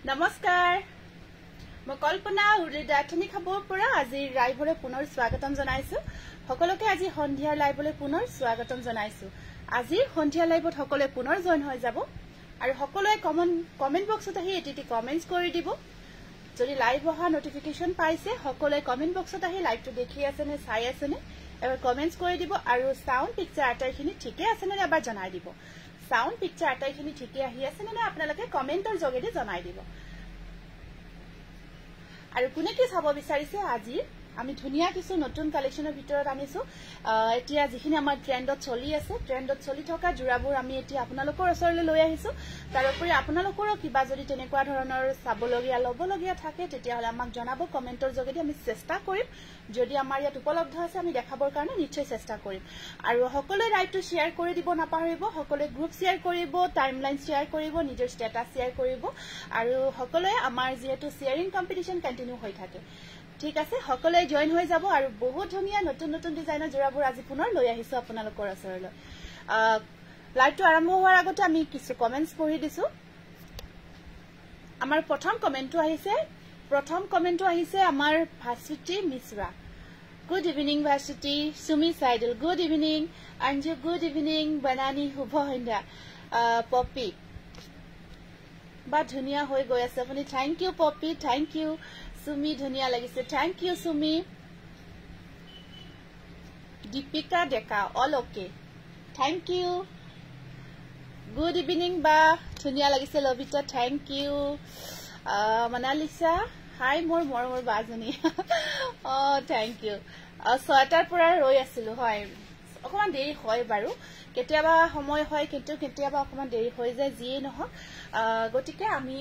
নমস্কাৰ মই কল্পনা উৰিদা আঠনি খাবৰ পৰা আজি লাইভলৈ পুনৰ স্বাগতম জনাইছো সকলোকে আজি সন্ধিয়া লাইভলৈ পুনৰ স্বাগতম জনাইছো আজি সন্ধিয়া লাইভত সকলোৱে পুনৰ জয়েন হৈ যাব আৰু সকলোৱে কমেন্ট বক্সত আহি এটি কমেন্টস কৰি দিব যদি লাইভ অহা নটিফিকেশন পাইছে সকলোৱে কমেন্ট বক্সত আহি লাইভটো দেখি আছে নে চাই আছে নে এবাৰ কমেন্টস কৰি দিব আৰু সাউন্ড পিকচাৰ আটাইখিনি ঠিকে আছে নে এবাৰ জনাই দিব সাউন্ড পিকচাৰ আটাইখিনি ঠিকে আহি আছে নে আপোনালোকে কমেন্টৰ যোগেদি জনাই দিব আৰু কোনে কি চাব বিচাৰিছে আজি আমি ধুনিয়া কিছু নতুন কালেকশনৰ ভিতৰত আনিছো এতিয়া যিখিনি আমাৰ ট্ৰেন্ডত চলি আছে ট্ৰেন্ডত চলি থকা জুৰাবোৰ আমি এতিয়া আপোনালোকৰ ওচৰলৈ লৈ আহিছো তাৰ উপৰি আপোনালোকৰো কিবা যদি তেনেকুৱা ধৰণৰ চাবলগীয়া লবলগীয়া থাকে তেতিয়া হলে আমাক জনাব কমেন্টৰ যোগেদি আমি চেষ্টা কৰিম যদি আমাৰ ইয়াত উপলব্ধ আছে আমি দেখাবৰ কাৰণে নিশ্চয় চেষ্টা কৰিম আৰু সকলোৱে লাইভটো শেয়াৰ কৰি দিব নাপাহৰিব সকলোৱে গ্ৰুপ শেয়াৰ কৰিব টাইমলাইন শেয়াৰ কৰিব নিজৰ ষ্টেটাস শেয়াৰ কৰিব আৰু সকলোৱে আমাৰ যেহেতু শেয়াৰিং কম্পিটিশন কন্টিনিউ হৈ থাকে ঠিক আছে সকলোৱে জয়েন হৈ যাব আৰু বহুত ধুনিয়া নতুন নতুন ডিজাইনৰ জোৰাবোৰ আজি পুনৰ লৈ আহিছো আপোনালোকৰ ওচৰলৈ লাইভটো আৰম্ভ হোৱাৰ আগতে আমি কিছু কমেন্টস পঢ়ি দিছো আমাৰ প্ৰথম কমেন্টটো আহিছে আমাৰ ভাস্বতী মিশ্ৰা গুড ইভিনিং ভাস্বতী সুমি সাইডল good evening Anju good evening Banani শুভ সন্ধ্যা পপি বা ধুনিয়া হৈ গৈ আছে আপুনি thank you Popi thank you Sumi ধুনিয়া লাগিছে thank you Sumi Dipika Deka all okay thank you good evening বা ধুনিয়া লাগিছে Labita thank you Monalisa hi মোৰ বাজনী থ্যাংক ইউ ছয়টাৰ পৰা ৰৈ আছিলো হয় অকমান দেৰি হয় বাৰু কেতিয়াবা সময় হয় কিন্তু কেতিয়াবা অকমান দেৰি হৈ যায় যিয়ে নহওক গতিকে আমি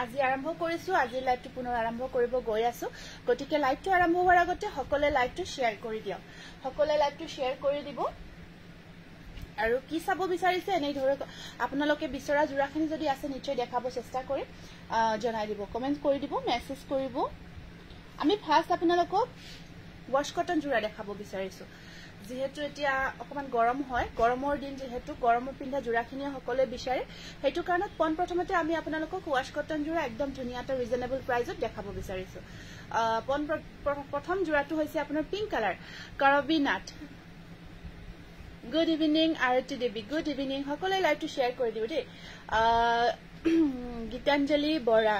আজি আৰম্ভ কৰিছো আজি লাইভটো পুনৰ আৰম্ভ কৰিব গৈ আছো গতিকে লাইভটো আৰম্ভ হোৱাৰ আগতে সকলোৱে লাইভটো শেয়াৰ কৰি দিয়ক সকলোৱে লাইভটো শেয়াৰ কৰি দিব আৰু কি চাব বিচাৰিছে এনেই ধৰক আপোনালোকে বিচৰা জোৰাখিনি যদি আছে নিশ্চয় দেখাব চেষ্টা কৰিম জনাই দিব কমেন্ট কৰি দিব মেছেজ কৰিব আমি ফাৰ্স্ট আপোনালোকক ওয়াশ কটন জোৰা দেখাব বিচাৰিছো যেহেতু এতিয়া অকমান গৰম হয় গৰমৰ দিন যেহেতু গৰমৰ পিন্ধা জোৰাখিনি সকলোৱে বিচাৰে হেতু কাৰণত প্ৰথমতে আমি আপোনালোকক ওয়াশ কটন জোৰা একদম ধুনিয়াটা ৰিজনেবল প্ৰাইজত দেখাব বিচাৰিছো প্ৰথম জোৰাটো হৈছে আপোনাৰ পিংক কালাৰ কৰবি not good evening Arati Devi good evening সকলোৱে লাইভটো শেয়াৰ কৰি দিও দেই Gitanjali Bora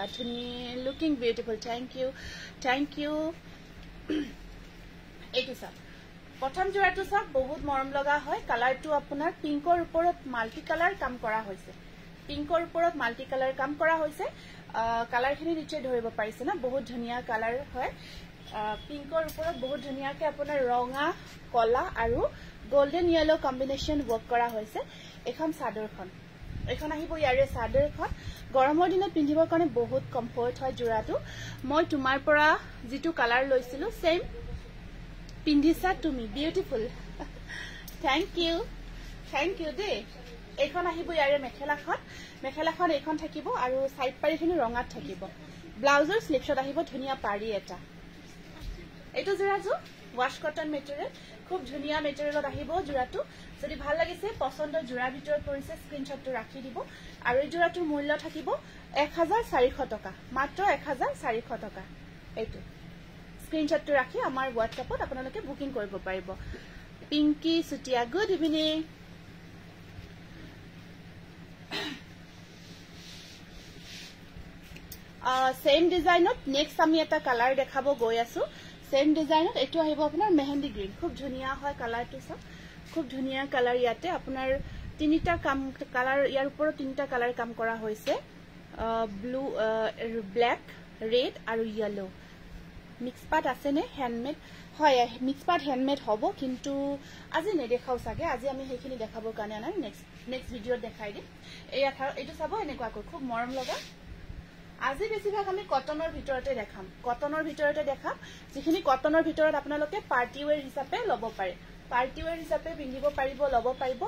looking beautiful thank you এইটো চাওক প্ৰথম জোৰাটো চাওক বহুত মৰম লগা হয় কালাৰটো আপোনাৰ পিংকৰ ওপৰত মাল্টি কালাৰ কাম কৰা হৈছে পিংকৰ ওপৰত মাল্টি কালাৰ কাম কৰা হৈছে কালাৰখিনি নিশ্চয় ধৰিব পাৰিছে না বহুত ধুনিয়া কালাৰ হয় পিংকৰ ওপৰত বহুত ধুনিয়াকে আপোনাৰ ৰঙা কলা আৰু গোল্ডেন ইয়েলো কম্বিনেশন ওয়াৰ্ক কৰা হৈছে এখন চাদৰখন এখন আহিব ইয়াৰে চাদৰখন গৰমৰ দিনত পিন্ধিবৰ কাৰণে বহুত কমফৰ্ট হয় জোৰাটো মই তোমাৰ পৰা যেটো কালাৰ লৈছিলো সেম পিন্ধিছা তুমি বিউটিফুল থ্যাংক ইউ দে এখন আহিব ইয়াৰে মেখেলাখন এখন থাকিব আৰু সাইড পাৰিখিনি ৰঙাত থাকিব ব্লাউজৰ স্লিপছত আহিব ধুনিয়া পাৰি এটা এইটো জোৰাটো ওয়াশ কটন মেটেৰিয়েল খুব ধুনিয়া মেটেৰিয়েলত আহিব জোৰাটো যদি ভাল লাগিছে পছন্দৰ জোৰা ভিতৰত পৰিছে স্ক্ৰিনশ্বটটো ৰাখি দিব আৰু এই জোৰাটোৰ মূল্য থাকিব 1400 টকা মাত্ৰ 1400 টকা এইটো স্ক্ৰিনশ্বটটো ৰাখি আমাৰ WhatsAppত আপোনালোকে বুকিং কৰিব পাৰিব Pinky Sutia good evening same ডিজাইনত নেক্সট আমি এটা কালাৰ দেখাব গৈ আছো সেম ডিজাইনত এটো আহিব আপোনাৰ মেহেন্দি গ্ৰীন খুব ধুনিয়া হয় কালাৰটো সব খুব ধুনিয়া কালাৰ ইয়াতে আপোনাৰ তিনিটা কালাৰ ইয়াৰ ওপৰত তিনিটা কালাৰ কাম কৰা হৈছে ব্লু ব্ল্যাক ৰেড আৰু ইয়েলো মিক্স পাট আছে নে হ্যান্ডমেড হয় মিক্স পাট হ্যান্ডমেড হ'ব কিন্তু আজি নেদেখাও সাগে আজি আমি হেখিনি দেখাবৰ কাৰণে আনা নেক্সট ভিডিঅ দেখাই দিম এইটো চাব এনেকুৱা খুব মৰম লগা আজি বেছিভাগ আমি কটনৰ ভিতৰতে দেখাম যিখিনি কটনৰ ভিতৰত আপোনালোকে পাৰ্টি ওয়্যাৰ হিচাপে ল'ব পাৰে পাৰ্টি ওয়্যাৰ হিচাপে পিন্ধিব পাৰিব ল'ব পাৰিব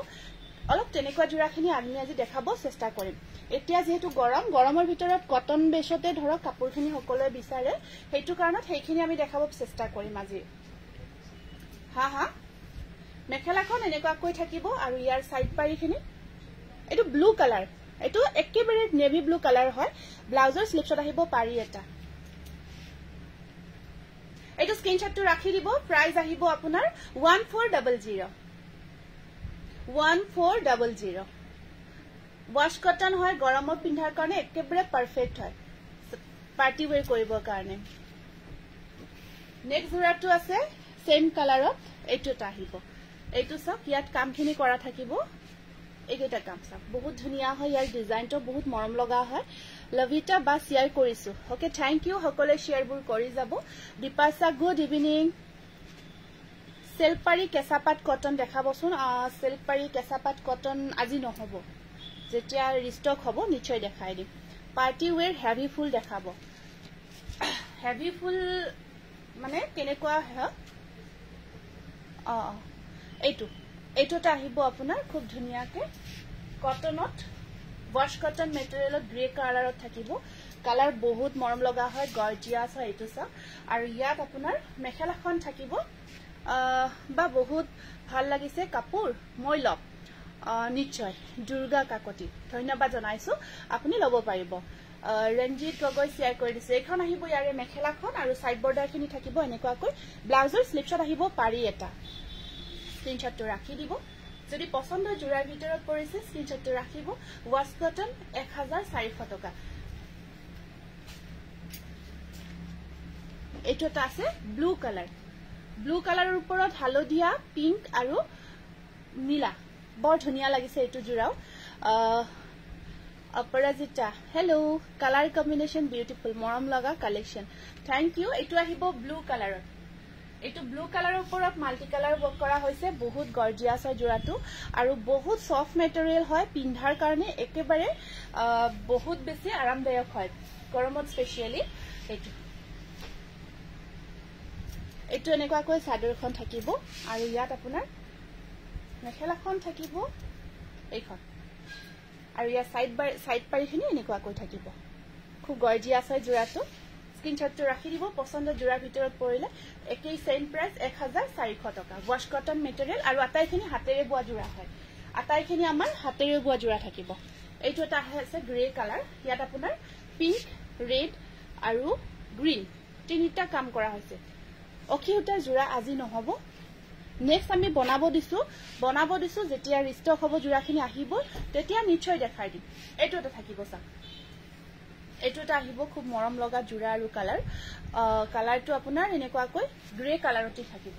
অলপ তেনেকুৱা জোৰাখিনি আমি আজি দেখাব চেষ্টা কৰিম এতিয়া যেহেতু গৰমৰ ভিতৰত কটন বেছতে ধৰক কাপোৰখিনি সকলোৱে বিচাৰে হেতু কাৰণত হেখিনি আমি দেখাব চেষ্টা কৰিম আজি হা মেখেলাখন এনেকুৱা কৈ থাকিব আৰু ইয়াৰ সাইড পাৰিখিনি এটো ব্লু কালাৰ এটো একেবাৰে নেভি ব্লু কালাৰ হয় ব্লাউজৰ স্লিপছত আহিব পাৰি এটা এটো স্ক্ৰিনশ্বটটো ৰাখি দিব প্ৰাইস আহিব আপোনাৰ 1400 1400 ওয়াশ কটন হয় গৰমত পিন্ধাৰ কাৰণে একেবাৰে পাৰফেক্ট হয় পাৰ্টি ওয়্যাৰ কৰিবৰ কাৰণে নেক্সট জোৰাটো আছে সেম কালাৰত এইটোটা আহিব এইটো সব ইয়াত কামখিনি কৰা থাকিব এইকেইটা কাম সব বহুত ধুনিয়া হয় ইয়াৰ ডিজাইনটো বহুত মৰম লগা হয় লভিটা বা শেয়াৰ কৰিছো ওকে থ্যাংক ইউ সকলে শেয়াৰবোৰ কৰি যাব দীপাশা গুড ইভিনিং সেলপাৰি কেঁচাপাত কটন দেখাবচোন সেলপাৰি কেঁচাপাত কটন আজি নহব যেতিয়া রিস্টক হবো নিশ্চয় দেখাই দিম পার্টি ওয়্যার হেভি ফুল দেখাবো হেভি ফুল মানে কেনেকুৱা হয় এইটোটা আহিব আপোনাৰ খুব ধুনিয়াকে কটনত ওয়াশ কটন মেটেৰিয়েলত গ্ৰে কালাৰত থাকিব কালাৰ বহুত মৰম লগা হয় গৰ্জিয়াস হয় এইটো সব আৰু ইয়াত আপোনাৰ মেখেলাখন থাকিব বা বহুত ভাল লাগিছে কাপোৰ মই লম নিশ্চয় দুৰ্গা কাকতি ধন্যবাদ জনাইছো আপুনি লব পাৰিব ৰঞ্জিত গগৈ শেয়াৰ কৰি দিছে এখন আহিব ইয়াৰে মেখেলাখন আৰু সাইড বৰ্ডাৰখিনি থাকিব এনেকুৱাকৈ ব্লাউজৰ স্লিপছত আহিব পাৰি এটা স্ক্ৰিনশ্বটটো ৰাখি দিব যদি পছন্দ জোৰাৰ ভিতৰত পৰিছে স্ক্ৰিনশ্বটটো ৰাখিব ওয়াশ কটন 1400 টকা এইটোটা আছে ব্লু কালাৰৰ ওপৰত হালধীয়া পিংক আৰু নীলা বৰ ধুনিয়া লাগিছে এইটো জোৰাও অপৰাজিতা হেল্ল কালাৰ কম্বিনেশন বিউটিফুল মৰম লগা কালেকশন থ্যাংক ইউ এইটো আহিব ব্লু কালাৰৰ এইটো ব্লু কালাৰৰ ওপৰত মাল্টি কালাৰ ওয়াৰ্ক কৰা হৈছে বহুত গৰ্জিয়াস হয় জোৰাটো আৰু বহুত সফট মেটেৰিয়েল হয় পিন্ধাৰ কাৰণে একেবাৰে বহুত বেছি আৰামদায়ক হয় গৰমত স্পেশালি এইটো এনেকুৱাকৈ চাদৰখন থাকিব আৰু ইয়াত আপোনাৰ মেখেলাখন থাকিব এইখন আৰু ইয়াৰ সাইড পাৰিখিনি এনেকুৱাকৈ থাকিব খুব গৰ্জিয়াস হয় জোৰাটো স্ক্ৰিনশ্বটটো ৰাখি দিব পছন্দ জোৰাৰ ভিতৰত পৰিলে একেই সেম প্ৰাইস 1400 টকা ওয়াশ কটন মেটেৰিয়েল আৰু আটাইখিনি হাতেৰে বোৱা জোৰা হয় আটাইখিনি আমাৰ হাতেৰে বোৱা জোৰা থাকিব এইটো এটা আছে গ্ৰে কালাৰ ইয়াত আপোনাৰ পিংক ৰেড আৰু গ্ৰীন তিনিটা কাম কৰা হৈছে অখিউটাৰ জোৰা আজি নহব নেক্সট আমি বনাব দিছো যেতিয়া ৰিস্টক হব জোৰাখিনি আহিব তেতিয়া নিশ্চয় দেখাই দিম এইটো এটা থাকিব সা এইটো এটা আহিব খুব মৰম লগা জোৰা আৰু কালাৰটো আপোনাৰ এনেকুৱাকৈ গ্ৰে কালাৰতে থাকিব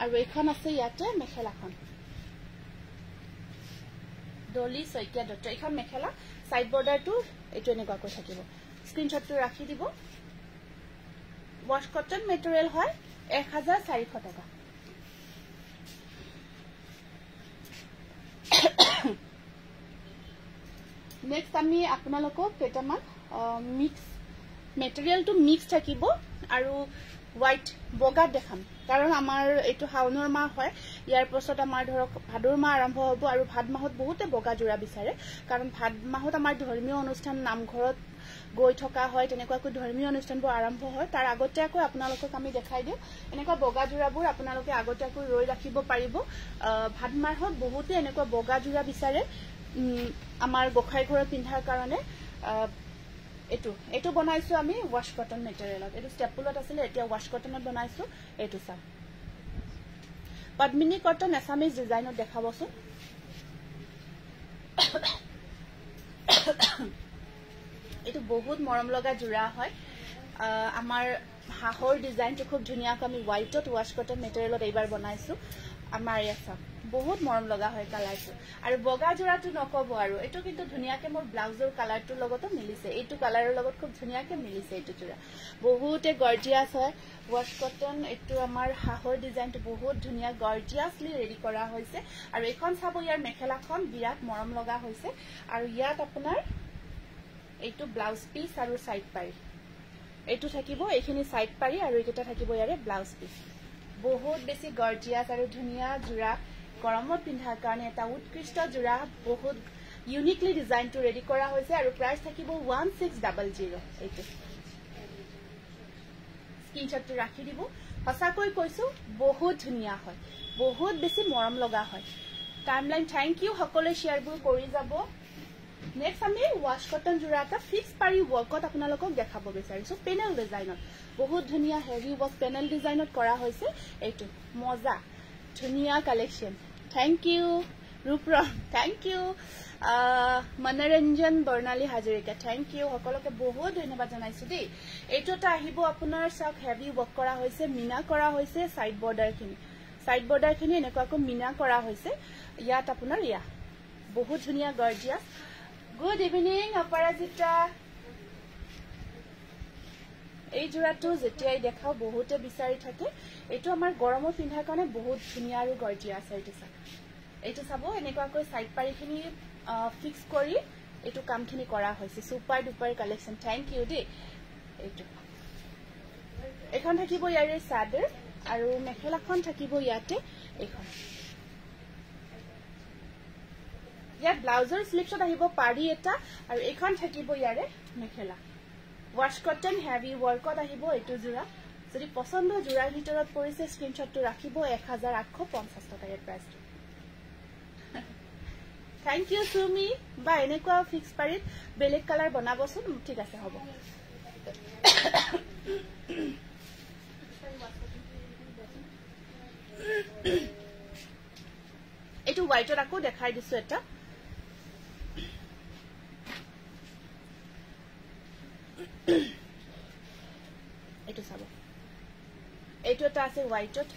আৰু এখন আছে ইয়াতে মেখেলাখন ডলি সৈকিয়া দত্ত এখন মেখেলা সাইড বৰ্ডাৰটো এইটো এনেকুৱাকৈ থাকিব স্ক্ৰিনশ্বটটো ৰাখি দিব ওয়াশ কটন মেটেৰিয়েল হয় 1400 টকা নেক্সট আমি আপোনালোকক কেটামান মিক্স মেটেৰিয়েলটো মিক্স থাকিব আৰু হোৱাইট বগা দেখাম কাৰণ আমাৰ এইটো হাউনৰ মাহ হয় ইয়াৰ পাছত আমাৰ ধৰক ভাদৰ মাহ আৰম্ভ হ'ব আৰু ভাদ মাহত বহুতে বগা জোৰা বিচাৰে কাৰণ ভাদ মাহত আমাৰ ধৰ্মীয় অনুষ্ঠান নামঘৰত গৈ থকা হয় তেনেকুৱাকৈ ধৰ্মীয় অনুষ্ঠানবোৰ আৰম্ভ হয় তাৰ আগতেকৈ আপোনালোকক আমি দেখাই দিও এনেকুৱা বগা জোৰাবোৰ আপোনালোকে আগতেকৈ ৰৈ ৰাখিব পাৰিব ভাদ মাহত বহুতে এনেকুৱা বগা জোৰা বিচাৰে আমাৰ গোখাই ঘৰত পিন্ধাৰ কাৰণে এইটো বনাইছো আমি ওয়াশ কটন মেটেৰিয়েলত এইটো ষ্টেপুলত আছিল এতিয়া ওয়াশ কটনত বনাইছো এইটো সা পদ্মিনী কটন এছামিজ ডিজাইনত দেখাবচোন এইটো বহুত মৰম লগা জোৰা হয় আমাৰ হাহৰ ডিজাইনটো খুব ধুনিয়াকৈ আমি হোৱাইটত ওয়াশ কটন মেটেৰিয়েলত এইবাৰ বনাইছো আমাৰ ইয়াত বহুত মৰম লগা হয় কালাৰটো আৰু বগা জোৰাটো নকব আৰু এইটো কিন্তু ধুনিয়াকৈ মোৰ ব্লাউজৰ কালাৰটোৰ লগতো মিলিছে এইটো কালাৰৰ লগত খুব ধুনিয়াকৈ মিলিছে এইটো জোৰা বহুতে গৰ্জিয়াস হয় ওয়াশ কটন এইটো আমাৰ হাহৰ ডিজাইনটো বহুত ধুনিয়া গৰ্জিয়াসলি ৰেডি কৰা হৈছে আৰু এখন চাব ইয়াৰ মেখেলাখন বিৰাট মৰম লগা হৈছে আৰু ইয়াত আপোনাৰ এইটো ব্লাউজ পিস আৰু সাইড পাৰি এইটো থাকিব এইখিনি সাইড পাৰি আৰু এইটা থাকিব ইয়াৰে ব্লাউজ পিস বহুত বেছি গৰ্জিয়াস আৰু ধুনিয়া জোৰা গৰমত পিন্ধাৰ কাৰণে এটা উৎকৃষ্ট জোৰা বহুত ইউনিকলি ডিজাইনটো ৰেডি কৰা হৈছে আৰু প্ৰাইস থাকিব 1600 এইটো স্ক্ৰিনশ্বটটো ৰাখি দিব হসাকৈ কৈছো বহুত ধুনিয়া হয় বহুত বেছি মৰম লগা হয় টাইমলাইন থ্যাংক ইউ সকলে শেয়াৰবোৰ কৰি যাব নেক্সট আমি ওয়াশ কটন জোড়া এটা ফিক্স পাৰি ওয়াৰ্কত আপোনালোকক দেখাব বিচাৰিছো পেনেল ডিজাইনত বহুত ধুনিয়া হেভি ওয়াৰ্ক পেনেল ডিজাইনত কৰা হৈছে এইটো মজা ধুনিয়া কালেকশন থ্যাংক ইউ ৰূপৰণ thank you Manoranjan Barnali Hazarika thank U সকলোকে বহুত ধন্যবাদ জনাইছো দেই এইটোটা আহিব আপোনাৰ সব হেভি ওয়াৰ্ক কৰা হৈছে মিনা কৰা হৈছে সাইড বৰ্ডাৰ খিনি এনেকুৱাকৈ মিনা কৰা হৈছে ইয়াত আপোনাৰ ইয়া বহুত ধুনিয়া গৰ্জিয়াস গুড ইভিনিং অপৰাজিতা এই জোড়াটো যেতিয়াই দেখাও বহুতে বিচাৰি থাকে এইটো আমাৰ গৰমৰ পিন্ধাৰ কাৰণে বহুত ধুনিয়া আৰু গৰ্জিয়াস এইটো চাব এনেকুৱাকৈ সাইড পাৰিখিনি ফিক্স কৰি এইটো কামখিনি কৰা হৈছে super duper collection thank you দেই এইটো এখন থাকিব ইয়াৰে চাদৰ আৰু মেখেলাখন থাকিব ইয়াতে এখন ইয়াত ব্লাউজৰ স্লিপছত আহিব পাৰি এটা আৰু এখন থাকিব ইয়াৰে মেখেলা ওয়াশ কটন হেভি ওয়াৰ্কত আহিব এইটো জোড়া যদি পছন্দ জোড়াৰ ভিতৰত পৰিছে স্ক্ৰিনশ্বটটো ৰাখিব 1850 টকাৰ প্ৰাইচটো থ্যাংক ইউ সুমি বা এনেকুৱা ফিক্স পাৰিত বেলেগ কালাৰ বনাবচোন ঠিক আছে হ'ব এইটো হোয়াইটত আকৌ দেখাই দিছো এটা এইটো চাব এইটো এটা আছে হোয়াইটত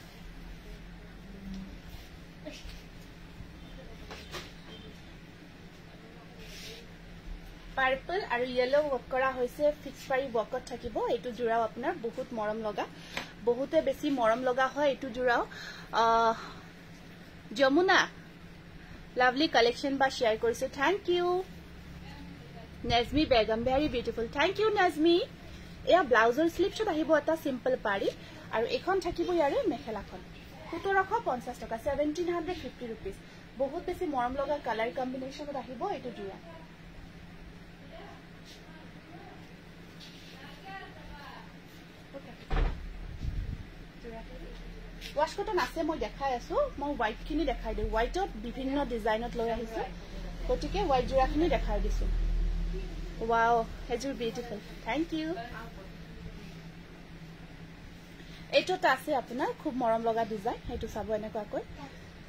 পাৰ্পল আৰু ইয়েলো ওয়াৰ্ক কৰা হৈছে ফিক্স পাৰি ওয়াৰ্কত থাকিব এইটো জোড়াও আপোনাৰ বহুত মৰম লগা বহুতে বেছি মৰম লগা হয় এইটো জোড়াও যমুনা লাভলি কালেকশন বা শেয়াৰ কৰিছে thank you Najmi Begum very beautiful thank you Najmi এয়া ব্লাউজৰ স্লিপছত আহিব এটা সিম্পল পাৰি আৰু এখন থাকিব ইয়াৰে মেখেলাখন 1750 টকা 1750 रुपीस বহুত বেছি মৰম লগা কালাৰ কম্বিনেশনত আহিব এইটো জোড়া ওয়াশ কটন আছে মই দেখাই আছো মই হোয়াইট খিনি দেখাই দিও হোয়াইটত বিভিন্ন ডিজাইনত লৈ আহিছো গতিকে হোয়াইট জোড়াখিনি দেখাই দিছো ওয়াও হেজুৰ বিউটিফুল থ্যাংক ইউ এইটোটা আছে আপোনাৰ খুব মৰম লগা ডিজাইন এইটো চাব এনেকুৱাকৈ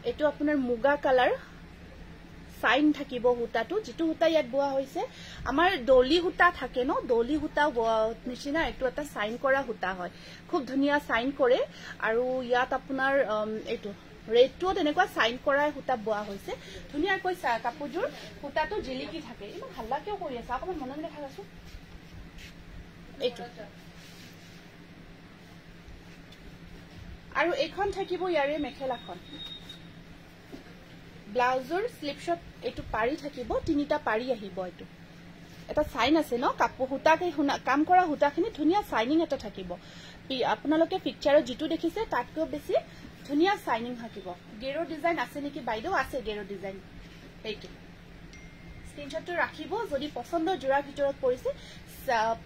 এইটো আপোনাৰ মুগা কালাৰ সাইন থাকিব হুতাটো যেটো হুতা ইয়াত বোৱা হৈছে আমাৰ দলি হুতা থাকে ন দলি হুতা নিচিনা এইটো এটা সাইন কৰা হুতা হয় খুব ধুনিয়া সাইন কৰে আৰু ইয়াত আপোনাৰ এইটো ৰেডটো এনেকুৱা সাইন কৰা হুতা বোৱা হৈছে ধুনিয়াকৈ কাপোৰজোৰ হুতাটো জিলিকি থাকে ইমান হাল্লা কিয় কৰি আছে অকমান মনত দেখা আছো এইটো আৰু এখন থাকিব ইয়াৰে মেখেলাখন ব্লাউজৰ স্লিপছত এটো পাৰি থাকিব তিনিটা পাৰি আহিব এটো এটা সাইন আছে ন কাপোৰ হুতাকে কাম কৰা হুতাখিনি ধুনিয়া সাইনিং এটা থাকিব আপোনালোকে পিকচাৰত যেটো দেখিছে তাতকৈ বেছি ধুনিয়া সাইনিং থাকিব গেৰো ডিজাইন আছে নেকি বাইদেউ আছে গেৰো ডিজাইন এইটো স্ক্ৰিনশ্বটটো ৰাখিব যদি পছন্দ জোড়াৰ ভিতৰত পৰিছে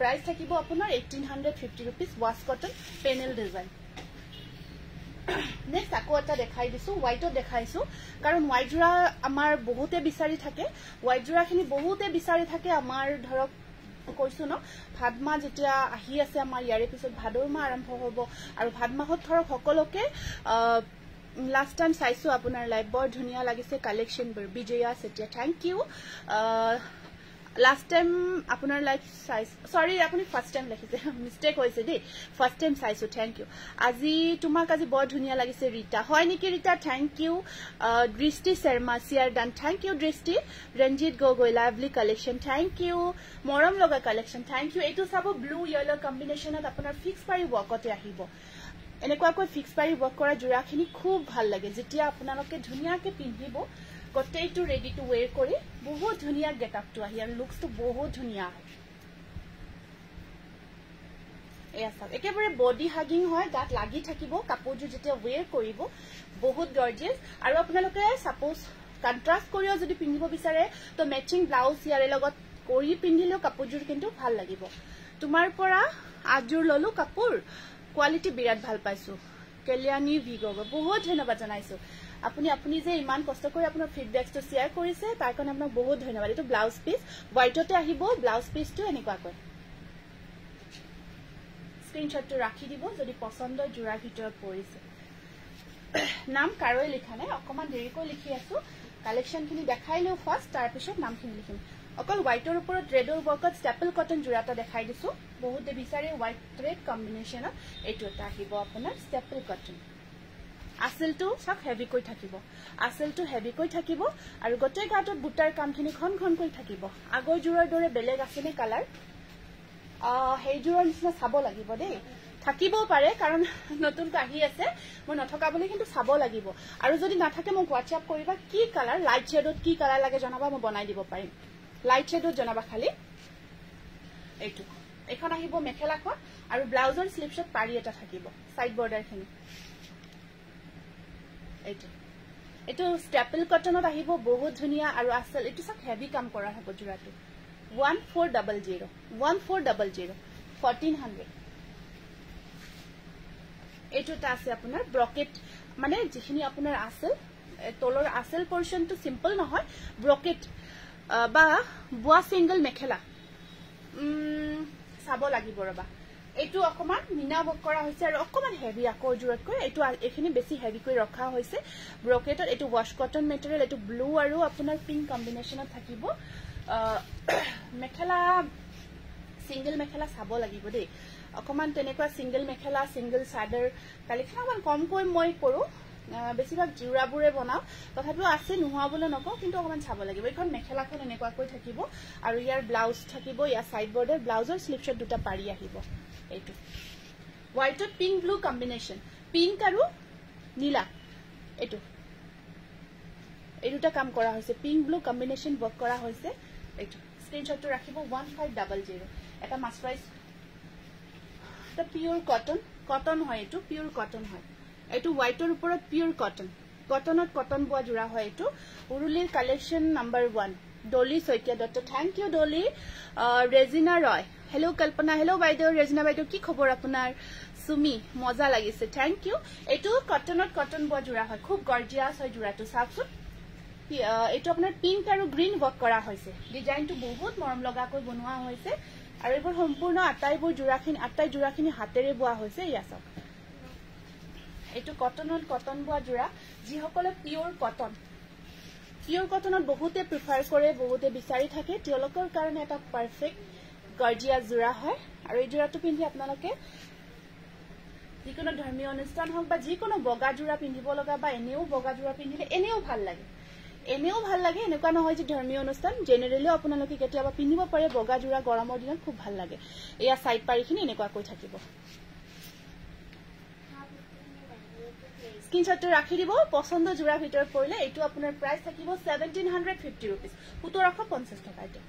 প্ৰাইস থাকিব আপোনাৰ 1850 rupees wash cotton panel design next আকৌ এটা দেখাই দিছো হোয়াইটত দেখাইছো কাৰণ হোয়াইট জোড়া আমাৰ বহুতে বিচাৰি থাকে হোয়াইট জোড়াখিনি বহুতে বিচাৰি থাকে আমাৰ ধৰক কৈছো ন ভাদমা যেতিয়া আহি আছে আমাৰ ইয়াৰে পিছত ভাদৰ মাহ আৰম্ভ হ'ব আৰু ভাদ মাহত ধৰক সকলোকে লাষ্ট টাইম চাইছো আপোনাৰ লাইভ বৰ ধুনিয়া লাগিছে কালেকশন বৰ বিজয়া সেটিয়া থ্যাংক ইউ লাষ্ট টাইম আপোনাৰ লাইভ চাইছ সৰি আপুনি ফাৰ্স্ট টাইম লিখিছে মিস্টেক হৈছে দেই ফাৰ্স্ট টাইম চাইছো থ্যাংক ইউ আজি তোমাক আজি বৰ ধুনিয়া লাগিছে ৰীতা হয় নেকি Rita thank you Drishti Sharma share done thank you Drishti Ranjit Gogoi lovely collection thank you মৰম লগা কালেকশন থ্যাংক ইউ এইটো চাব ব্লু ইয়েলো কম্বিনেশনত আপোনাৰ ফিক্স পাৰি ওয়াকতে আহিব এনেকুৱাকৈ ফিক্স পাৰি ওয়াক কৰা জোড়াখিনি খুব ভাল লাগে যেতিয়া আপোনালোকে ধুনিয়াকে পিন্ধিব গোটেইটো ৰেডি টু ওয়্যাৰ কৰি বহুত ধুনিয়া গেটআপটো আহি আৰু লুকসটো বহুত ধুনিয়া এয়া সব একেবাৰে বডি হাগিং হয় গাত লাগি থাকিব কাপোৰটো যেতিয়া ওয়্যাৰ কৰিব বহুত গৰ্জিয়াস আৰু আপোনালোকে সাপোজ কন্ট্ৰাস্ট কৰিও যদি পিন্ধিব বিচাৰে তো ম্যাচিং ব্লাউজ ইয়াৰে লগত কৰি পিন্ধিলেও কাপোৰজোৰ কিন্তু ভাল লাগিব তোমাৰ পৰা আজুৰ ললো কাপোৰ কোৱালিটি বিৰাট ভাল পাইছো কল্যাণী ভিগগ বহুত ধন্যবাদ জনাইছো আপুনি যে ইমান কষ্ট কৰি আপোনাৰ ফিডবেকটো শেয়াৰ কৰিছে তাৰ কাৰণে আপোনাক বহুত ধন্যবাদ এটো ব্লাউজ পিস হোৱাইটতে আহিব ব্লাউজ পিসটো এনেকুৱাকৈ স্ক্ৰিনশ্বটটো ৰাখি দিব যদি পছন্দ জোৰাৰ ভিতৰত পৰিছে নাম কাৰৈ লিখা নাই অকমান দেৰিকৈ লিখি আছো কালেকশনখিনি দেখাই লও ফাৰ্স্ট তাৰ পিছত নামখিনি লিখিম অকল হোৱাইটৰ ওপৰত ৰেডৰ ওপৰত ষ্টেপল কটন জোৰাটা দেখাই দিছো বহুত বিচাৰি হোৱাইট ৰেড কম্বিনেশনত এটো এটা আহিব আপোনাৰ ষ্টেপল কটন আসলটো সব হেভি কৈ থাকিব আসলটো হেভি কৈ থাকিব আৰু গটে গাটত বুটাৰ কামখিনি খন কৈ থাকিব আগৰ জোৰৰ দৰে বেলেগ আছে নে কালাৰ হেই জোৰৰ নিচিনা চাব লাগিব দেই থাকিব পাৰে কাৰণ নতুনকৈ আহি আছে মই নথকা বুলি কিন্তু চাব লাগিব আৰু যদি নাথাকে মোক WhatsApp কৰিবা কি কালাৰ লাইট শেডত কি কালাৰ লাগে জনাবা মই বনাই দিব পাৰিম লাইট শেডত জনাবা খালি এইটো এখন আহিব মেখেলাখন আৰু ব্লাউজৰ স্লিপছত পাৰি এটা থাকিব সাইড বৰ্ডাৰখিনি এইটো ষ্টেপল কটনত আহিব বহুত ধুনিয়া আৰু আসল এইটো সব হেভি কাম কৰা হ'ব জোৰাটো 1400 1400 এইটো তা আছে আপোনাৰ ব্ৰকেট মানে যিখিনি আপোনাৰ আসল তলৰ আসল পোৰশনটো সিম্পল নহয় ব্ৰকেট বা বুয়া সিঙ্গল মেখেলা সাব লাগিব ৰবা এইটো অকমান মিনা বক কৰা হৈছে আৰু অকমান হেভি আকো জোৰতকৈ এইটো এখিনি বেছি হেভি কৈ ৰখা হৈছে ব্ৰকেটত এইটো ওয়াশ কটন মেটেৰিয়েল এইটো ব্লু আৰু আপোনাৰ পিংক কম্বিনেশনত থাকিব মেখেলা সিঙ্গল মেখেলা সাব লাগিব দেই অকমান তেনেকুৱা সিঙ্গল মেখেলা সিঙ্গল চাদৰ কালেকশন অকমান কমকৈ মই কৰো বেছিভাগ জোৰাবোৰে বনাও তথাপিও আছে নোহাবলৈ নকও কিন্তু অকমান চাব লাগিব এখন মেখেলাখন এনেকুৱাকৈ থাকিব আৰু ইয়াৰ ব্লাউজ থাকিব ইয়াৰ সাইড বৰ্ডাৰ ব্লাউজৰ স্লিপছত দুটা পাৰি আহিব এইটো হোৱাইটত পিংক ব্লু কম্বিনেশন পিংক আৰু নীলা এইটো এই দুটা কাম কৰা হৈছে পিংক ব্লু কম্বিনেশন ওয়াৰ্ক কৰা হৈছে এইটো স্ক্ৰিনশ্বটটো ৰাখিব 1500 এটা মাস্টাৰাইজ এটা পিওৰ কটন হয় এইটো পিওৰ কটন হয় এইটো হোৱাইটৰ ওপৰত পিওৰ কটনত কটন বুৱা জোৰা হয় এইটো উৰুলিৰ collection number 1 Dolly Saikia Dutta thank you Dolly Regina Roy hello Kalpana hello বাইদেউ ৰেজিনা বাইদেউ কি খবৰ আপোনাৰ সুমি মজা লাগিছে থ্যাংক ইউ এইটো কটনত কটন বুৱা জোৰা হয় খুব গৰ্জিয়াস হয় জোৰাটো সাবসুট এইটো আপোনাৰ পিংক আৰু গ্ৰীন ওয়াৰ্ক কৰা হৈছে ডিজাইনটো বহুত মৰম লগাকৈ বনোৱা হৈছে আৰু এইবোৰ সম্পূৰ্ণ আটাইবোৰ জোৰাখিনি হাতেৰে বুৱা হৈছে ইয়া সব এইটো কটনত কটন বুৱা জোৰা যিসকলে পিওৰ কটনত বহুতে প্ৰিফাৰ কৰে বহুতে বিচাৰি থাকে তেওঁলোকৰ কাৰণে এটা পাৰফেক্ট গৰ্জিয়াস জোৰা হয় আৰু এই জোৰাটো পিন্ধি আপোনালোকে যিকোনো ধৰ্মীয় অনুষ্ঠান হওক বা যিকোনো বগা জোৰা পিন্ধিব লগা বা এনেও বগা জোৰা পিন্ধিলে এনেও ভাল লাগে এনেকুৱা নহয় যে ধৰ্মীয় অনুষ্ঠান জেনেৰেলি আপোনালোকে কেতিয়াবা পিন্ধিব পাৰে বগা জোৰা গৰমৰ দিনত খুব ভাল লাগে এয়া সাইড পাৰিখিনি এনেকুৱাকৈ থাকিব স্ক্ৰিনশ্বটটো ৰাখি দিব পছন্দ জোৰা ভিতৰত পৰিলে এইটো আপোনাৰ প্ৰাইস থাকিব 1750 रुपीस 1750 টকা এটা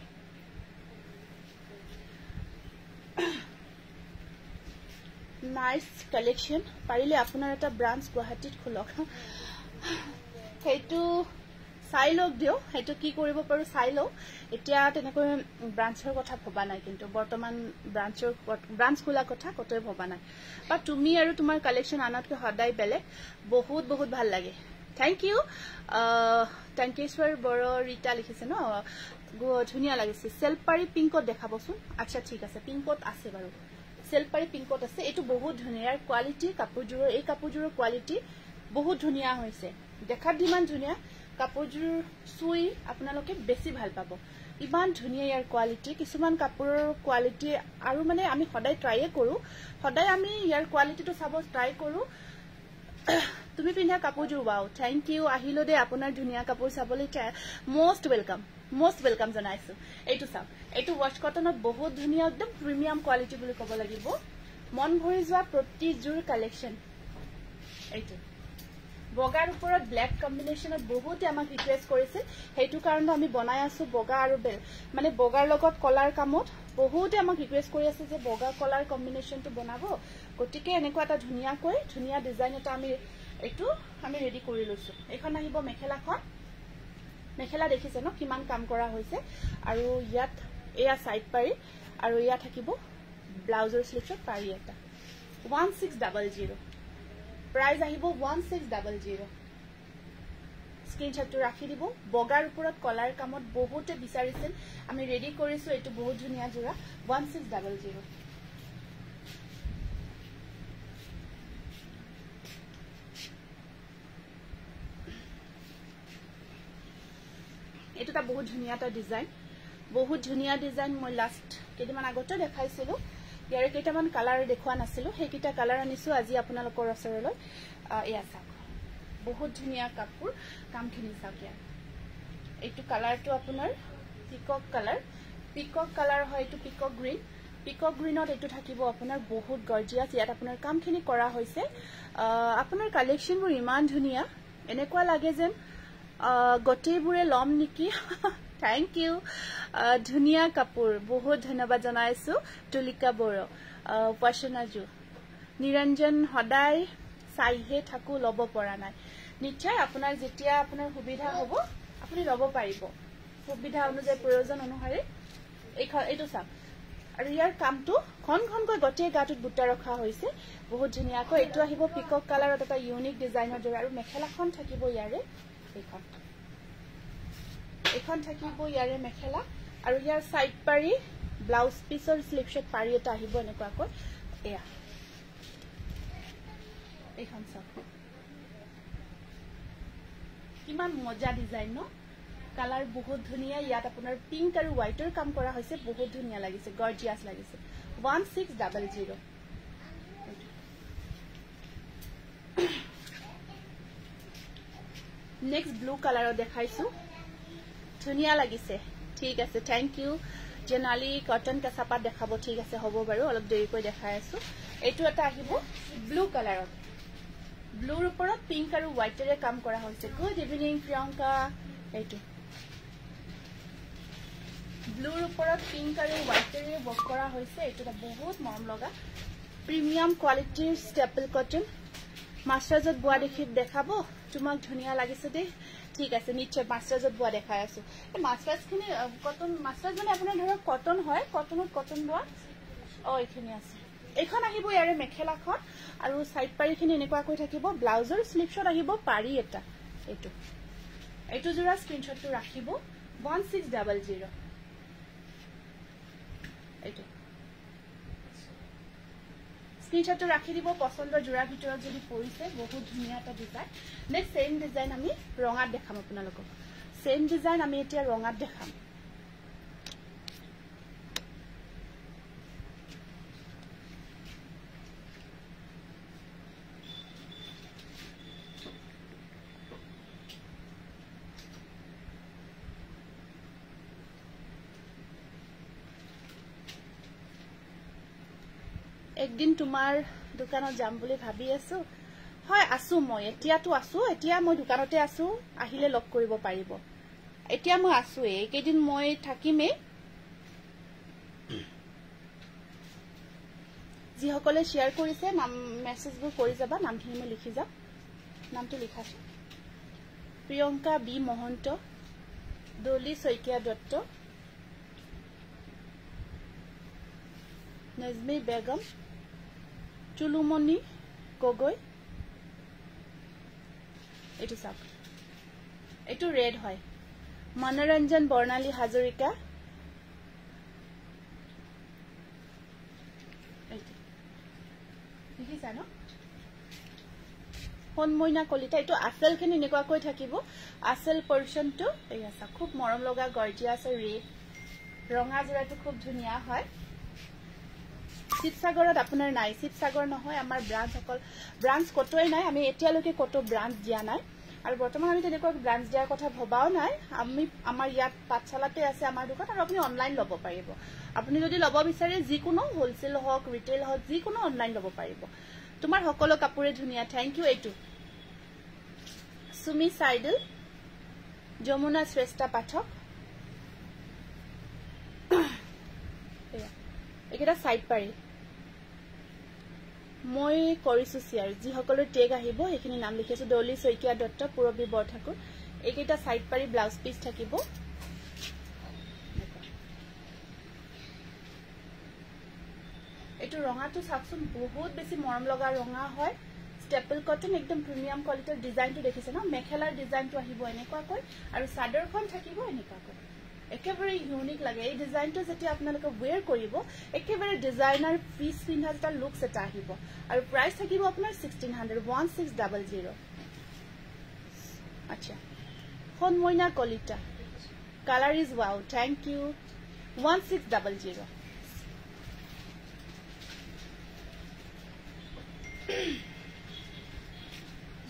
নাইস কালেকশন পাৰিলে আপোনাৰ এটা ব্ৰাঞ্চ গুৱাহাটীত খোলক সেইটো চাই লওক দিও হেতু কি কৰিব পাৰো চাই লও এতিয়া তেনেকৈ ব্ৰাঞ্চৰ কথা ভবা নাই কিন্তু বৰ্তমান ব্ৰাঞ্চ খোলা কথা কতই ভবা নাই বা তুমি আৰু তোমাৰ কালেকশন আনাতকৈ সদায় বেলে বহুত ভাল লাগে থ্যাংক ইউ টংকেশ্বৰ বড় ৰীতা লিখিছে ন ধুনিয়া লাগিছে সেলপাৰি পিংকত দেখাবচোন আচ্ছা ঠিক আছে পিংকত আছে বাৰু সেলপাৰি পিংকত আছে এটো বহুত ধুনিয়া কোৱালিটি কাপোৰজোৰৰ এই কাপোৰজোৰৰ কোৱালিটি বহুত ধুনিয়া হৈছে দেখাত দিমান ধুনিয়া কাপোৰজোৰ সুই আপোনালোকে বেছি ভাল পাব ইমান ধুনিয়া ইয়াৰ কোৱালিটি কিছুমান কাপোৰৰ কোৱালিটি আৰু মানে আমি সদায় ট্ৰাইয়ে কৰো সদায় আমি ইয়াৰ কোৱালিটিটো চাব ট্ৰাই কৰো তুমি পিন্ধা কাপোৰজোৰ ওয়াও থ্যাংক ইউ আহিলো দে আপোনাৰ ধুনিয়া কাপোৰ চাবলৈ মোস্ট ওয়েলকাম জনাইছো এইটো চাও এইটো ওয়াশ কটনত বহুত ধুনিয়া একদম প্ৰিমিয়াম কোৱালিটি বুলি ক'ব লাগিব মন ভৰি যোৱা প্ৰতিজোৰ কালেকশন এইটো বগাৰ ওপৰত ব্ল্যাক কম্বিনেশনত বহুতে আমাক ৰিকুৱেষ্ট কৰিছে হেতু কাৰণ আমি বনাই আছো বগা আৰু মানে বগাৰ লগত কলাৰ কামত বহুতে আমাক ৰিকুৱেষ্ট কৰি আছে যে বগা কলাৰ কম্বিনেশনটো বনাব গটিকে এনেকুৱা এটা ধুনিয়া ডিজাইন এটা আমি ৰেডি কৰি লৈছো এখন আহিব মেখেলা দেখিছে ন কিমান কাম কৰা হৈছে আৰু ইয়াত এয়া সাইড পাৰি আৰু ইয়া থাকিব ব্লাউজৰ স্লিপছত পাৰি এটা 1600 প্ৰাইস আহিব 1600 স্ক্ৰিনশ্বটটো ৰাখি দিব বগাৰ ওপৰত কলাৰ কামত বহুতে বিচাৰিছিল আমি ৰেডি কৰিছো এটো বহুত ধুনিয়া জোৰা 1600 এটোটা বহুত ধুনিয়া টা ডিজাইন মই লাষ্ট কেদিমান আগতে দেখাইছিলো ইয়াৰ কেইটামান কালাৰ দেখুৱা নাছিলো হেকিটা কালাৰ আনিছো আজি আপোনালোকৰ ওচৰলৈ এয়া চাওক বহুত ধুনিয়া কাপোৰ কামখিনি চাওক ইয়াৰ এইটো কালাৰটো আপোনাৰ পিকক কালাৰ হয় এইটো পিকক গ্ৰীনত এইটো থাকিব আপোনাৰ বহুত গৰ্জিয়াস ইয়াত আপোনাৰ কামখিনি কৰা হৈছে আপোনাৰ কালেকশনবোৰ ইমান ধুনিয়া এনেকুৱা লাগে যেন গটেইবোৰে লম নেকি থ্যাংক ইউ ধুনিয়া কাপোৰ বহুত ধন্যবাদ জনাইছো তুলিকা বড়ো পশনাজু নিৰঞ্জন হদাই চাইহে থাকো লব পৰা নাই নিশ্চয় আপোনাৰ যেতিয়া আপোনাৰ সুবিধা হ'ব আপুনি লব পাৰিব সুবিধা অনুযায়ী প্ৰয়োজন অনুসাৰে এইটো চাওক আৰু ইয়াৰ কামটো ঘনকৈ গটেই গাটোত বুটা ৰখা হৈছে বহুত ধুনিয়াকৈ এইটো আহিব পিকক কালাৰত এটা ইউনিক ডিজাইনৰ জৰা আৰু মেখেলাখন থাকিব ইয়াৰে এখন থাকিব ইয়াৰে মেখেলা আৰু ইয়াৰ সাইড পাৰি ব্লাউজ পিছৰ স্লিপ শেড পাৰি এটা আহিব এনেকুৱাকৈ এয়া এইখন চাওক কিমান মজা ডিজাইন ন কালাৰ বহুত ধুনিয়া ইয়াত আপোনাৰ পিংক আৰু হোৱাইটৰ কাম কৰা হৈছে বহুত ধুনিয়া লাগিছে গৰ্জিয়াস লাগিছে 1600 নেক্সট ব্লু কালাৰৰ দেখাইছো ধুনিয়া লাগিছে ঠিক আছে থ্যাংক ইউ জেনালি কটন কাছাপাত দেখাব ঠিক আছে হ'ব বাৰু অলপ দেৰিকৈ দেখাই আছো এইটো এটা আহিব ব্লু কালাৰত ব্লুৰ ওপৰত পিংক আৰু হোৱাইটৰে কাম কৰা হৈছে গুড ইভিনিং প্ৰিয়ংকা এইটো ব্লুৰ ওপৰত পিংক আৰু হোৱাইটৰে ৱৰ্ক কৰা হৈছে এইটো বহুত মৰম লগা প্ৰিমিয়াম কোৱালিটিৰ ষ্টেপল কটন মাস্টাৰজত বোৱা দেখি দেখাব তোমাক ধুনিয়া লাগিছে দে ঠিক আছে নিশ্চয় মাস্টাৰজত বোৱা দেখাই আছো মাস্টাৰজখিনি কটন মাস্টাৰজ মানে আপোনাৰ ধৰক কটন হয় কটন বোৱা এইখিনি আছে এইখন আহিব ইয়াৰে মেখেলাখন আৰু সাইড পাৰিখিনি এনেকুৱাকৈ থাকিব ব্লাউজৰ স্লিপ শ্বট আহিব পাৰি এটা এইটো জোৰা স্ক্ৰিনশ্বটটো ৰাখিব 1600 এইটো স্ক্ৰিনশটটো ৰাখি দিব পছন্দৰ জোড়াৰ ভিতৰত যদি পৰিছে বহুত ধুনিয়া এটা ডিজাইন নেক্সট সেম ডিজাইন আমি ৰঙাত দেখাম আপোনালোকক সেম ডিজাইন আমি এতিয়া ৰঙাত দেখাম একদিন তোমাৰ দোকানত যাম বুলি ভাবি আছো হয় আছো মই এতিয়াতো আছো এতিয়া মই দোকানতে আছো আহিলে লক কৰিব পাৰিব এতিয়া মই আছো এই কেদিন মই থাকিমে যি সকলে শেয়াৰ কৰিছে নাম মেছেজবোৰ কৰি যাবা নামখিনি মই লিখি যাম নামটো লিখাছো প্ৰিয়ংকা বি মহন্ত দলি শইকীয়া দত্ত নজমি বেগম চুলুমণি গগৈ এইটো চাওক এইটো ৰেড হয় মনোৰঞ্জন বৰ্ণালী হাজৰিকা দেখিছা ন হনমইনা কলিতা এইটো আসলখিনি এনেকুৱাকৈ থাকিব আসল পৰ্চনটো এইয়া চাওক খুব মৰম লগা গৰ্জিয়াছ ৰেড ৰঙা জোৰাটো খুব ধুনিয়া হয় শিৱসাগৰত আপোনাৰ নাই শিৱসাগৰ নহয় আমাৰ ব্ৰাঞ্চ কতোই নাই আমি এতিয়ালৈকে কতো ব্ৰাঞ্চ দিয়া নাই আৰু বৰ্তমান আমি তেনেকুৱা ব্ৰাঞ্চ দিয়াৰ কথা ভবাও নাই আমি আমাৰ ইয়াত পাঠশালাতে আছে আমাৰ দোকান আৰু আপুনি অনলাইন ল'ব পাৰিব আপুনি যদি ল'ব বিচাৰে যিকোনো হোলসেল হওক ৰিটেল হওক যিকোনো অনলাইন ল'ব পাৰিব তোমাৰ সকলো কাপোৰে ধুনিয়া থ্যাংক ইউ এইটো সুমি সাইডল যমুনা শ্ৰেষ্ঠা পাঠক একেটা সাইড পাৰি মই কৰিছো শেয়াৰ যি সকলৰ টেগ আহিব এইখিনি নাম লিখিছো দলি শইকীয়া দত্ত পুৰবী বৰঠাকুৰ এইকেইটা সাইড পাৰি ব্লাউজ পিস থাকিব এইটো ৰঙাটো চাকচোন বহুত বেছি মৰম লগা ৰঙা হয় স্টেপল কটন একদম প্ৰিমিয়াম কোৱালিটিৰ ডিজাইনটো দেখিছে ন মেখেলাৰ ডিজাইনটো আহিব এনেকুৱাকৈ আৰু চাদৰখন থাকিব এনেকুৱাকৈ একেবাৰে ইউনিক লাগে এই ডিজাইনটো যেতিয়া আপোনালোকে ওয়েৰ কৰিব একেবাৰে ডিজাইনাৰ পিস পিন্ধা এটা লুকস এটা আহিব আৰু প্ৰাইস থাকিব আপোনাৰ 1600 1600 আচ্ছা phone Moina Kalita colour is wow thank you 1600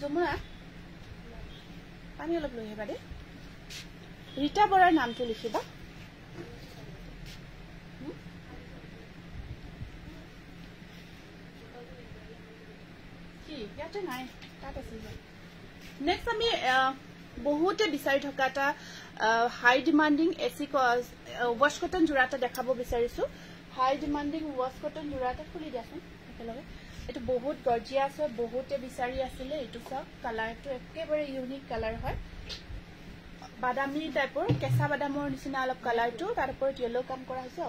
Jamuna পানী অলপ লৈ আহিবা দে ৰীতা বৰাৰ নামটো লিখিবা কি ইয়াতে নাই তাত আছে নেক্সট আমি বহুতে বিচাৰি থকা এটা হাই ডিমান্ডিং এসি ওয়াশ কটন জোৰা এটা দেখাব বিচাৰিছো হাই ডিমান্ডিং ওয়াশ কটন জোৰা এটা খুলি দিয়াচোন একেলগে এটো বহুত গৰ্জিয়াস হয় বহুতে বিচাৰি আছিলে এটো সব কালাৰটো একেবাৰে ইউনিক কালাৰ হয় বাদামী টাইপৰ কেঁচা বাদামৰ নিচিনা অলপ কালাৰটো তাৰ ওপৰত ইয়েলো কাম কৰা হৈছে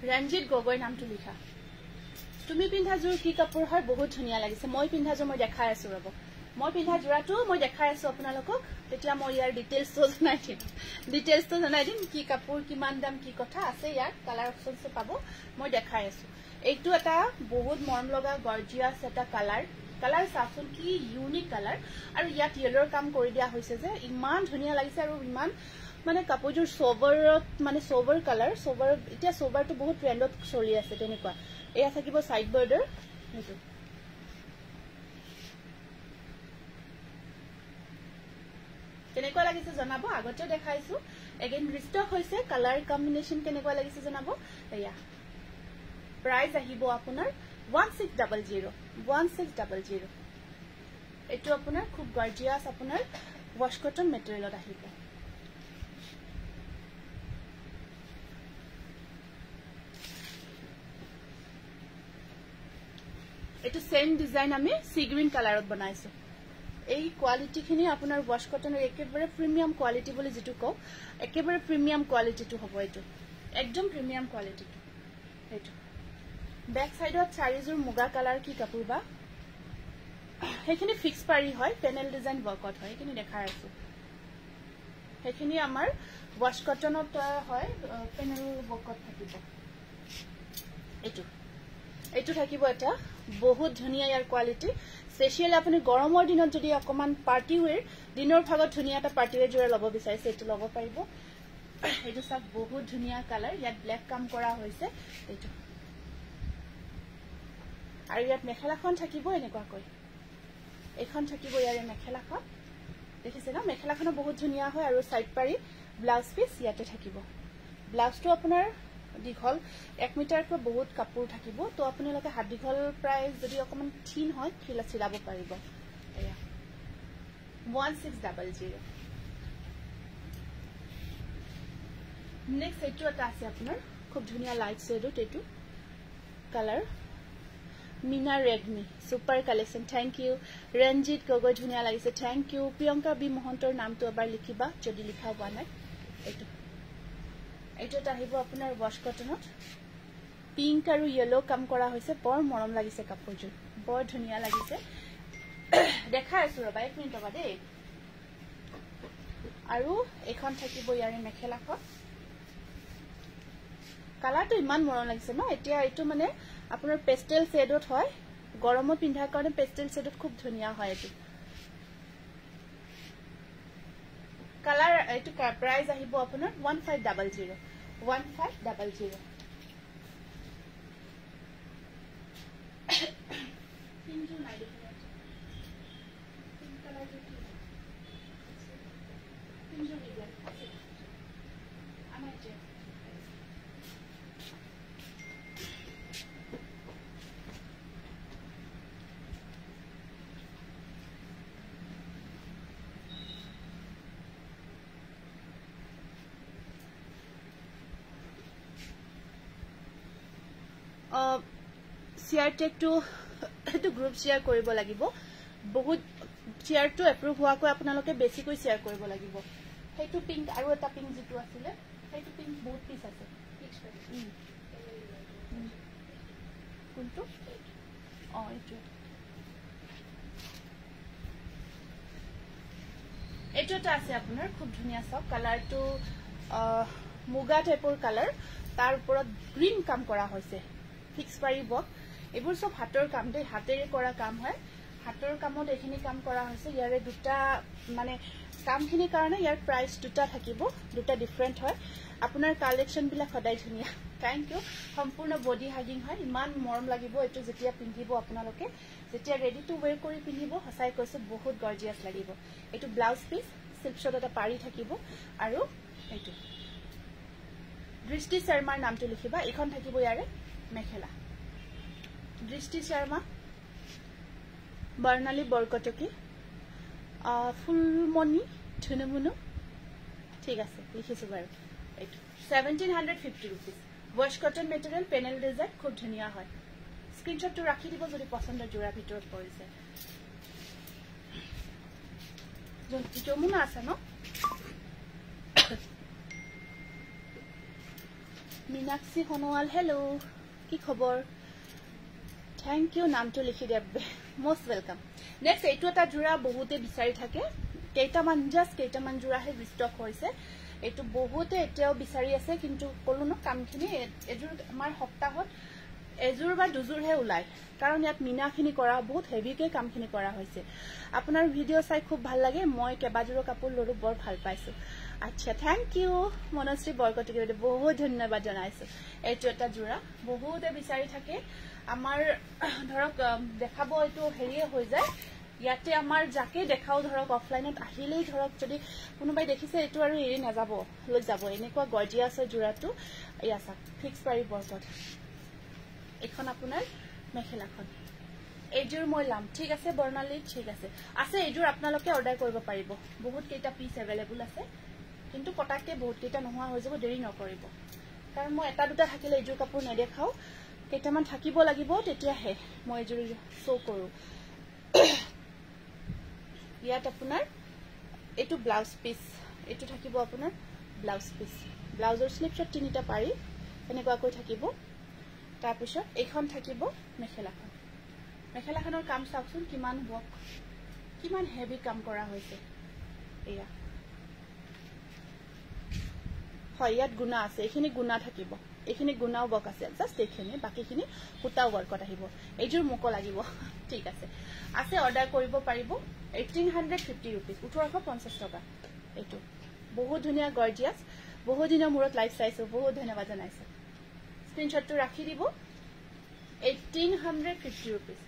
ৰঞ্জিত গগৈ নামটো লিখা তুমি পিন্ধা জোৰ কি কাপোৰ হয় বহুত ধুনিয়া লাগিছে মই পিন্ধা জোৰ মই দেখাই আছো ৰব মই পিন্ধা জোৰাটো মই দেখাই আছো আপোনালোকক তেতিয়া মই ইয়াৰ ডিটেইলছ তো জনাই দিম কি কাপোৰ কিমান দাম কি কথা আছে ইয়াৰ কালাৰ অপচনছ পাব মই দেখাই আছো এইটো এটা বহুত মৰম লগা গৰ্জিয়াস এটা কালাৰ চাচোন কি ইউনিক কালাৰ আৰু ইয়াত ইয়েলোৰ কাম কৰি দিয়া হৈছে যে ইমান ধুনিয়া লাগিছে আৰু ইমান মানে কাপোৰজোৰ সোবৰ কালাৰ সোবৰ এতিয়া সোবাৰটো বহুত ট্ৰেন্ডত চলি আছে তেনেকুৱা এয়া থাকিব সাইড বৰ্ডাৰ এইটো কেনেকুৱা লাগিছে জনাব আগতে দেখাইছো এগেইন ৰিষ্টক হৈছে কালাৰ কম্বিনেশন কেনেকুৱা লাগিছে জনাব এয়া প্ৰাইস আহিব আপোনাৰ 1600 এটো আপোনাৰ খুব গৰ্জিয়াস আপোনাৰ ওয়াশ কটন মেটেৰিয়েলত আহিব এটো সেম ডিজাইন আমি সি গ্ৰীন কালাৰত বনাইছো এই কোৱালিটি খিনি আপোনাৰ ওয়াশ কটনৰ একেবাৰে প্ৰিমিয়াম কোৱালিটি বুলি যেটো কও একেবাৰে প্ৰিমিয়াম কোৱালিটিটো হ'ব এটো একদম প্ৰিমিয়াম কোৱালিটিটো এটো ব্যাক সাইডত চাৰিজোৰ মুগা কালাৰ কি কাপোৰ বা হেখিনি ফিক্স পাৰি হয় পেনেল ডিজাইন ওয়াৰ্কত হয় কিনি দেখাই আছো হেখিনি আমাৰ ওয়াশ কটনত হয় পেনেল ওয়াৰ্কত থাকিব এটো থাকিব এটা বহুত ধুনিয়া ইয়াৰ কোৱালিটি স্পেশালি আপুনি গৰমৰ দিনত যদি অকমান পাৰ্টি ওয়্যাৰ দিনৰ ভাগত ধুনিয়া এটা পাৰ্টি ওয়্যাৰ জোৰা লব বিচাৰিছে এটো লব পাৰিব এটো সব বহুত ধুনিয়া কালাৰ ইয়াত ব্ল্যাক কাম কৰা হৈছে এটো আৰু ইয়াত মেখেলাখন থাকিব এনেকুৱাকৈ এখন থাকিব ইয়াৰ মেখেলাখন দেখিছে না মেখেলাখন বহুত ধুনিয়া হয় আৰু সাইড পাৰি ব্লাউজ পিস ইয়াতে থাকিব ব্লাউজটো আপোনাৰ দীঘল 1 মিটাৰকৈ বহুত কাপোৰ থাকিব তো আপোনালোকে হাত দীঘল প্ৰায় যদি অকমান থিন হয় খিলা চিলাব পাৰিব এয়া 1600 নেক্সট এটো এটা আছে আপোনাৰ খুব ধুনিয়া লাইট শেডত এটো colour Mina Redmi super collection thank you Ranjit Gogoi ধুনিয়া লাগিছে থ্যাংক ইউ প্ৰিয়ংকা বি মহন্তৰ নামটো এবাৰ লিখিবা যদি লিখা হোৱা নাই এটো আহিব আপোনাৰ ওয়াশ কটনত পিংক আৰু ইয়েলো কাম কৰা হৈছে বৰ মৰম লাগিছে কাপোৰজোৰ বৰ ধুনিয়া লাগিছে দেখাই আছো ৰবা 1 মিনিট ৰবা দেই আৰু এখন থাকিব ইয়াৰে মেখেলাখন কালাৰটো ইমান মৰম লাগিছে ন এতিয়া এটো মানে আপোনাৰ পেস্টেল শেডত হয় গৰমত পিন্ধাৰ কাৰণে পেস্টেল শেডত খুব ধুনিয়া হয় এটো কালাৰ এটো প্ৰাইস আহিব আপোনাৰ 1500 পিংকটো নাই দেখুৱা পিংক কালাৰটো পিংকটো দিলা আমাৰ যে শ্বেয়াৰ টেগটো এইটো গ্ৰুপ শ্বেয়াৰ কৰিব লাগিব বহুত শ্বেয়াৰটো এপ্ৰুভ হোৱাকৈ আপোনালোকে বেছিকৈ শ্বেয়াৰ কৰিব লাগিব সেইটো পিংক আৰু এটা পিংক যিটো আছিলে সেইটো পিংক বহুত পিচ আছে কোনটো এইটো এটা আছে আপোনাৰ খুব ধুনীয়া চাওক কালাৰটো মুগা টাইপৰ কালাৰ তাৰ ওপৰত গ্ৰীণ কাম কৰা হৈছে ফিক্স পাৰি বক এইবোৰ সব হাতৰ কাম দেই হাতেৰে কৰা কাম হয় হাতৰ কামত এইখিনি কাম কৰা হৈছে ইয়াৰে দুটা মানে কামখিনিৰ কাৰণে ইয়াৰ প্ৰাইচ দুটা থাকিব দুটা ডিফাৰেণ্ট হয় আপোনাৰ কালেকশ্যন বিলাক সদায় ধুনীয়া থ্যাংক ইউ সম্পূৰ্ণ বডি হাগিং হয় ইমান মৰম লাগিব এইটো যেতিয়া পিন্ধিব আপোনালোকে যেতিয়া ৰেডি টু ওয়েৰ কৰি পিন্ধিব সঁচাই কৈছো বহুত গৰ্জিয়াছ লাগিব এইটো ব্লাউজ পিস সিল্ক শট এটা পাৰি থাকিব আৰু এইটো দৃষ্টি শৰ্মাৰ নামটো লিখিবা এখন থাকিব ইয়াৰে মেখেলা দৃষ্টি শৰ্মা বৰ্ণালী বৰকটকী ফুলমণি ধুনুমুনু ঠিক আছে লিখিছো বাৰু এইটো 1750 rupees wash cotton material panel design খুব ধুনীয়া হয় স্ক্ৰিনশ্বটটো ৰাখি দিব যদি পছন্দৰ জোৰা ভিতৰত পৰিছে যমুনা আছে ন মিনাক্ষী সোণোৱাল হেল্ল' কি খবৰ থ্যাংক ইউ নামটো লিখি দিয়ক মোস্ট ওয়েলকাম নেক্সট এইটো এটা জোৰা বহুতে বিচাৰি থাকে কেইটামান জোৰাহে ষ্টক হৈছে এইটো বহুতে এতিয়াও বিচাৰি আছে কিন্তু কলো ন কামখিনি এজোৰ আমাৰ সপ্তাহত এজোৰ বা দুজোৰহে ওলাই কাৰণ ইয়াত মিনাখিনি কৰা বহুত হেভিকে কামখিনি কৰা হৈছে আপোনাৰ ভিডিঅ' চাই খুব ভাল লাগে মই কেবাজোৰো কাপোৰ ললো বৰ ভাল পাইছো আচ্ছা থ্যাংক ইউ মনশ্ৰী বৰকটকী বহুত ধন্যবাদ জনাইছো এইটো এটা জোৰা বহুতে বিচাৰি থাকে আমাৰ ধৰক দেখাব এইটো হেৰিয়ে হৈ যায় ইয়াতে আমাৰ যাকে দেখাও ধৰক অফলাইনত আহিলেই ধৰক যদি কোনোবাই দেখিছে এইটো আৰু এৰি নাযাব লৈ যাব এনেকুৱা গৰ্জিয়াছ জোৰাটো এয়া চাওক ফিক্স পাৰি বৰকট এখন আপোনাৰ মেখেলাখন এইযোৰ মই লাম ঠিক আছে বৰ্ণালী ঠিক আছে এইযোৰ আপোনালোকে অৰ্ডাৰ কৰিব পাৰিব বহুত কেইটা পিস এভেইলেবল আছে কিন্তু পটাককে বহুত কেইটা নোহোৱা হৈ যাব দেৰি নকৰিব কাৰণ মই এটা দুটা থাকিলে এইযোৰ কাপোৰ নেদেখাও কেইটামান থাকিব লাগিব তেতিয়াহে মই এইযোৰ শো কৰো ইয়াত আপোনাৰ এইটো ব্লাউজ পিস এইটো থাকিব আপোনাৰ ব্লাউজ পিস ব্লাউজৰ স্লিপ শট তিনিটা পাৰি এনেকুৱাকৈ থাকিব তাৰ পিছত এইখন থাকিব মেখেলাখনৰ কাম চাওকচোন কিমান ওয়াৰ্ক কিমান হেভি কাম কৰা হৈছে এয়া হয় ইয়াত গুণা আছে এইখিনি গুণা থাকিব এইখিনি গুণাও বক আছে জাস্ট এইখিনি বাকিখিনি পুতা ওয়াৰ্কত আহিব এইযোৰ মোকো লাগিব ঠিক আছে অৰ্ডাৰ কৰিব পাৰিব 1850 rupees 1850 টকা এইটো বহুত ধুনীয়া গৰ্জিয়াছ বহুত দিনৰ মূৰত লাইভ চাইছো বহুত ধন্যবাদ জনাইছো স্ক্ৰিনশ্বটটো ৰাখি দিব 1850 rupees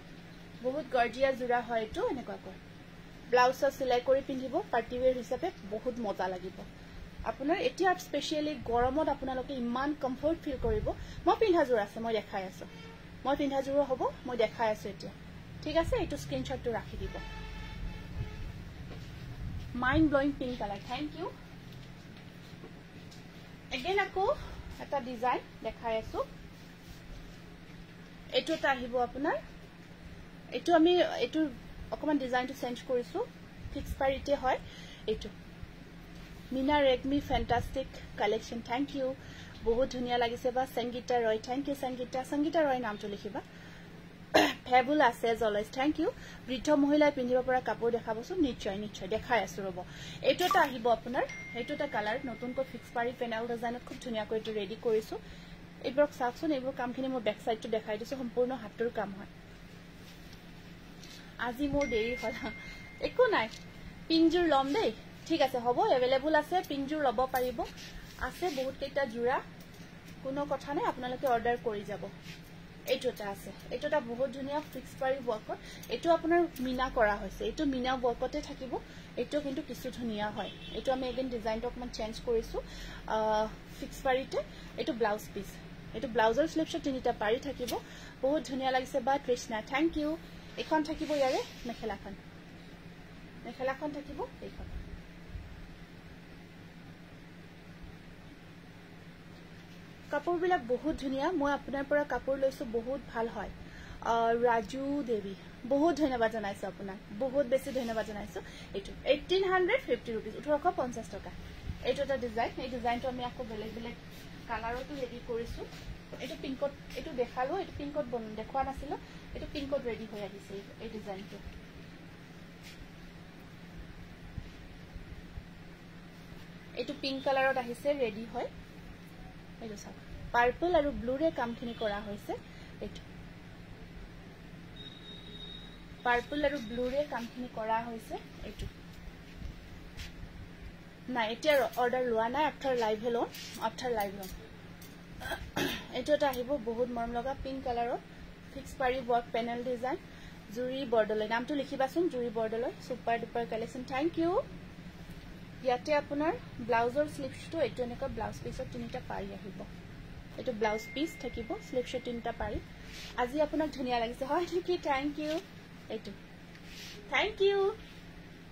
বহুত গৰ্জিয়াছ জোৰা হয় এইটো এনেকুৱাকৈ ব্লাউজ সিলাই কৰি পিন্ধিব পাৰ্টি ওয়্যাৰ হিচাপে বহুত মজা লাগিব আপোনাৰ এতিয়া স্পেশালি গৰমত আপোনালোকে ইমান কমফৰ্ট ফিল কৰিব মই পিন্ধা জোৰ আছে মই দেখাই আছো মই পিন্ধা জোৰ হ'ব মই দেখাই আছো এতিয়া ঠিক আছে এইটো স্ক্ৰিনশ্বটটো ৰাখি দিব mind blowing pink colour thank you again আকৌ এটা ডিজাইন দেখাই আছো এইটো এটা আহিব আপোনাৰ এইটো আমি এইটো অকমান ডিজাইনটো চেঞ্জ কৰিছো ফিক্স পাৰিতে হয় এইটো Mina Regmi fantastic collection thank you বহুত ধুনীয়া লাগিছে বা সংগীতা ৰয় থ্যাংক ইউ সংগীতা ৰয় নামটো লিখিবা ফেবুল আছে জলজ থ্যাংক ইউ বৃদ্ধ মহিলাই পিন্ধিব পৰা কাপোৰ দেখাবচোন নিশ্চয় দেখাই আছো ৰব এইটো এটা আহিব আপোনাৰ এইটো এটা কালাৰ নতুনকৈ ফিক্স পাৰি পেনেল ডিজাইনত খুব ধুনীয়াকৈ এইটো ৰেডি কৰিছো এইবোৰ চাওকচোন এইবোৰ কামখিনি মই বেক সাইডটো দেখাই দিছো সম্পূৰ্ণ হাতৰ কাম হয় আজি মোৰ দেৰি হ'ল একো নাই পিনজোৰ লম দেই ঠিক আছে হ'ব এভেইলেবল আছে পিনজোৰ লব পাৰিব আছে বহুত কেইটা জোৰা কোনো কথা নাই আপোনালোকে অৰ্ডাৰ কৰি যাব এইটো এটা আছে এইটো এটা বহুত ধুনীয়া ফিক্স পাৰি ওয়াৰ্কত এইটো আপোনাৰ মিনা কৰা হৈছে এইটো মিনা ওয়াৰ্কতে থাকিব এইটো কিন্তু কিছু ধুনীয়া হয় এইটো আমি এগেইন ডিজাইনটো অকমান চেঞ্জ কৰিছো ফিক্স পাৰিতে এইটো ব্লাউজ পিস এইটো ব্লাউজৰ স্লিপ শট তিনিটা পাৰি থাকিব বহুত ধুনীয়া লাগিছে বা কৃষ্ণা থ্যাংক ইউ এখন থাকিব ইয়াৰে মেখেলাখন থাকিব এইখন কাপোৰবিলাক বহুত ধুনীয়া মই আপোনাৰ পৰা কাপোৰ লৈছো বহুত ভাল হয় ৰাজু দেৱী বহুত ধন্যবাদ জনাইছো আপোনাক বহুত বেছি ধন্যবাদ জনাইছো এইটো 1850 रुपीस 1850 টকা এইটো এটা ডিজাইন এই ডিজাইনটো আমি আকৌ বেলেগ বেলেগ কালাৰতো ৰেডি কৰিছো এইটো পিংকত এইটো দেখালো এইটো পিংকত দেখুৱা নাছিল এইটো পিংকত ৰেডি হৈ আহিছে এই ডিজাইনটো এইটো পিংক কালাৰত আহিছে ৰেডি হয় এইটো চাওক পাৰ্পল আৰু ব্লুৰে কামখিনি কৰা হৈছে এইটো পাৰ্পল আৰু ব্লুৰে কামখিনি কৰা হৈছে এইটো নাই এতিয়া অৰ্ডাৰ লোৱা নাই আফটাৰ লাইভ হেলন এইটো এটা আহিব বহুত মৰম লগা পিংক কালাৰত ফিক্স পাৰি ৱৰ্ক পেনেল ডিজাইন জুৰি বৰ্ডলৈ নামটো লিখিবাচোন জুৰি বৰ্ডলৈ super duper collection thank you ইয়াতে আপোনাৰ ব্লাউজৰ স্লিভছটো এইটো এনেকা ব্লাউজ পিছত তিনিটা পাৰি আহিব এইটো ব্লাউজ পিস থাকিব স্লিভছৰ তিনিটা পাৰি আজি আপোনাক ধুনিয়া লাগিছে হয় নেকি থ্যাংক ইউ এইটো থ্যাংক ইউ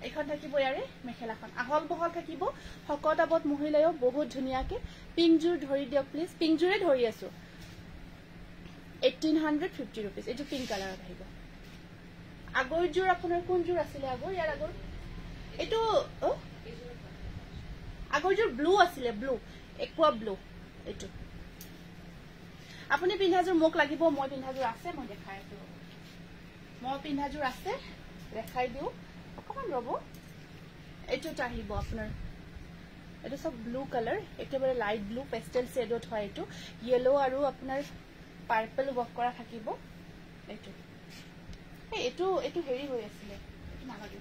এখন থাকিব ইয়াৰে মেখেলাখন আহল বহল থাকিব হকতাবত মহিলায়ও বহুত ধুনিয়াকে পিংজুৰ ধৰি দিয়ক প্লিজ পিংজুৰে ধৰি আছো 1850 रुपीस এইটো পিংক কালাৰত আহিব আগৰ জোৰ আপোনাৰ কোন জোৰ আছিল আগৰ ইয়াৰ আগৰ এইটো আগৰ জোৰ ব্লু আছিল ব্লু একোৱা ব্লু এইটো আপুনি পিন্ধাজোৰ মোক লাগিব মই পিন্ধাজোৰ আছে মই দেখাই আছো মই পিন্ধাজোৰ আছে দেখাই দিও অকমান ৰব এইটো আহিব আপোনাৰ এইটো সব ব্লু কালাৰ একেবাৰে লাইট ব্লু পেস্টেল শেডত হয় এইটো ইয়েলো আৰু আপোনাৰ পাৰ্পল ৱৰ্ক কৰা থাকিব এইটো এইটো এইটো হেৰি হৈ আছিল এইটো নালাগে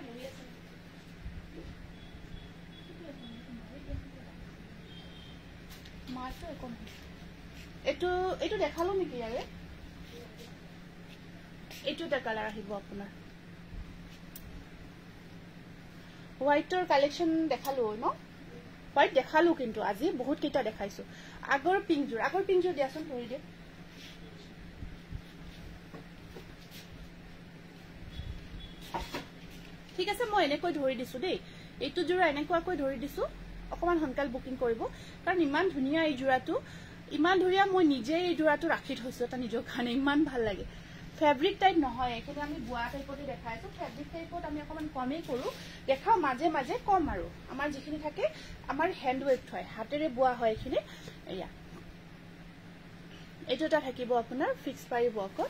হেৰি আছে মাৰটো একন এইটো এইটো দেখালো নেকি ইয়াৰে এইটো এটা কালাৰ আহিব আপোনাৰ হোয়াইটৰ কালেকশন দেখালো ন হোয়াইট দেখালো কিন্তু আজি বহুত কেইটা দেখাইছো আগৰ পিংজুৰ দিয়াচোন ধৰি দে ঠিক আছে মই এনেকৈ ধৰি দিছো দেই এইটো জোৰা এনেকুৱাকৈ ধৰি দিছো অকমান হনকাল বুকিং কৰিব কাৰণ ইমান ধুনিয়া এই জোৰাটো ইমান ধুনিয়া মই নিজে এই জোৰাটো ৰাখি থৈছো এটা নিজৰ কাৰণে ইমান ভাল লাগে ফেব্ৰিক টাইপ নহয় এখানে আমি বুয়া টাইপতে দেখাইছো ফেব্ৰিক টাইপত আমি অকমান কমেই কৰো দেখাও মাঝে মাঝে কম আৰু আমাৰ যিখিনি থাকে আমাৰ হ্যান্ড ওয়াৰ্ক হয় হাতেৰে বুয়া হয় এখিনি এয়া এইটো এটা থাকিব আপোনাৰ ফিক্স পাৰি ওয়াৰ্কৰ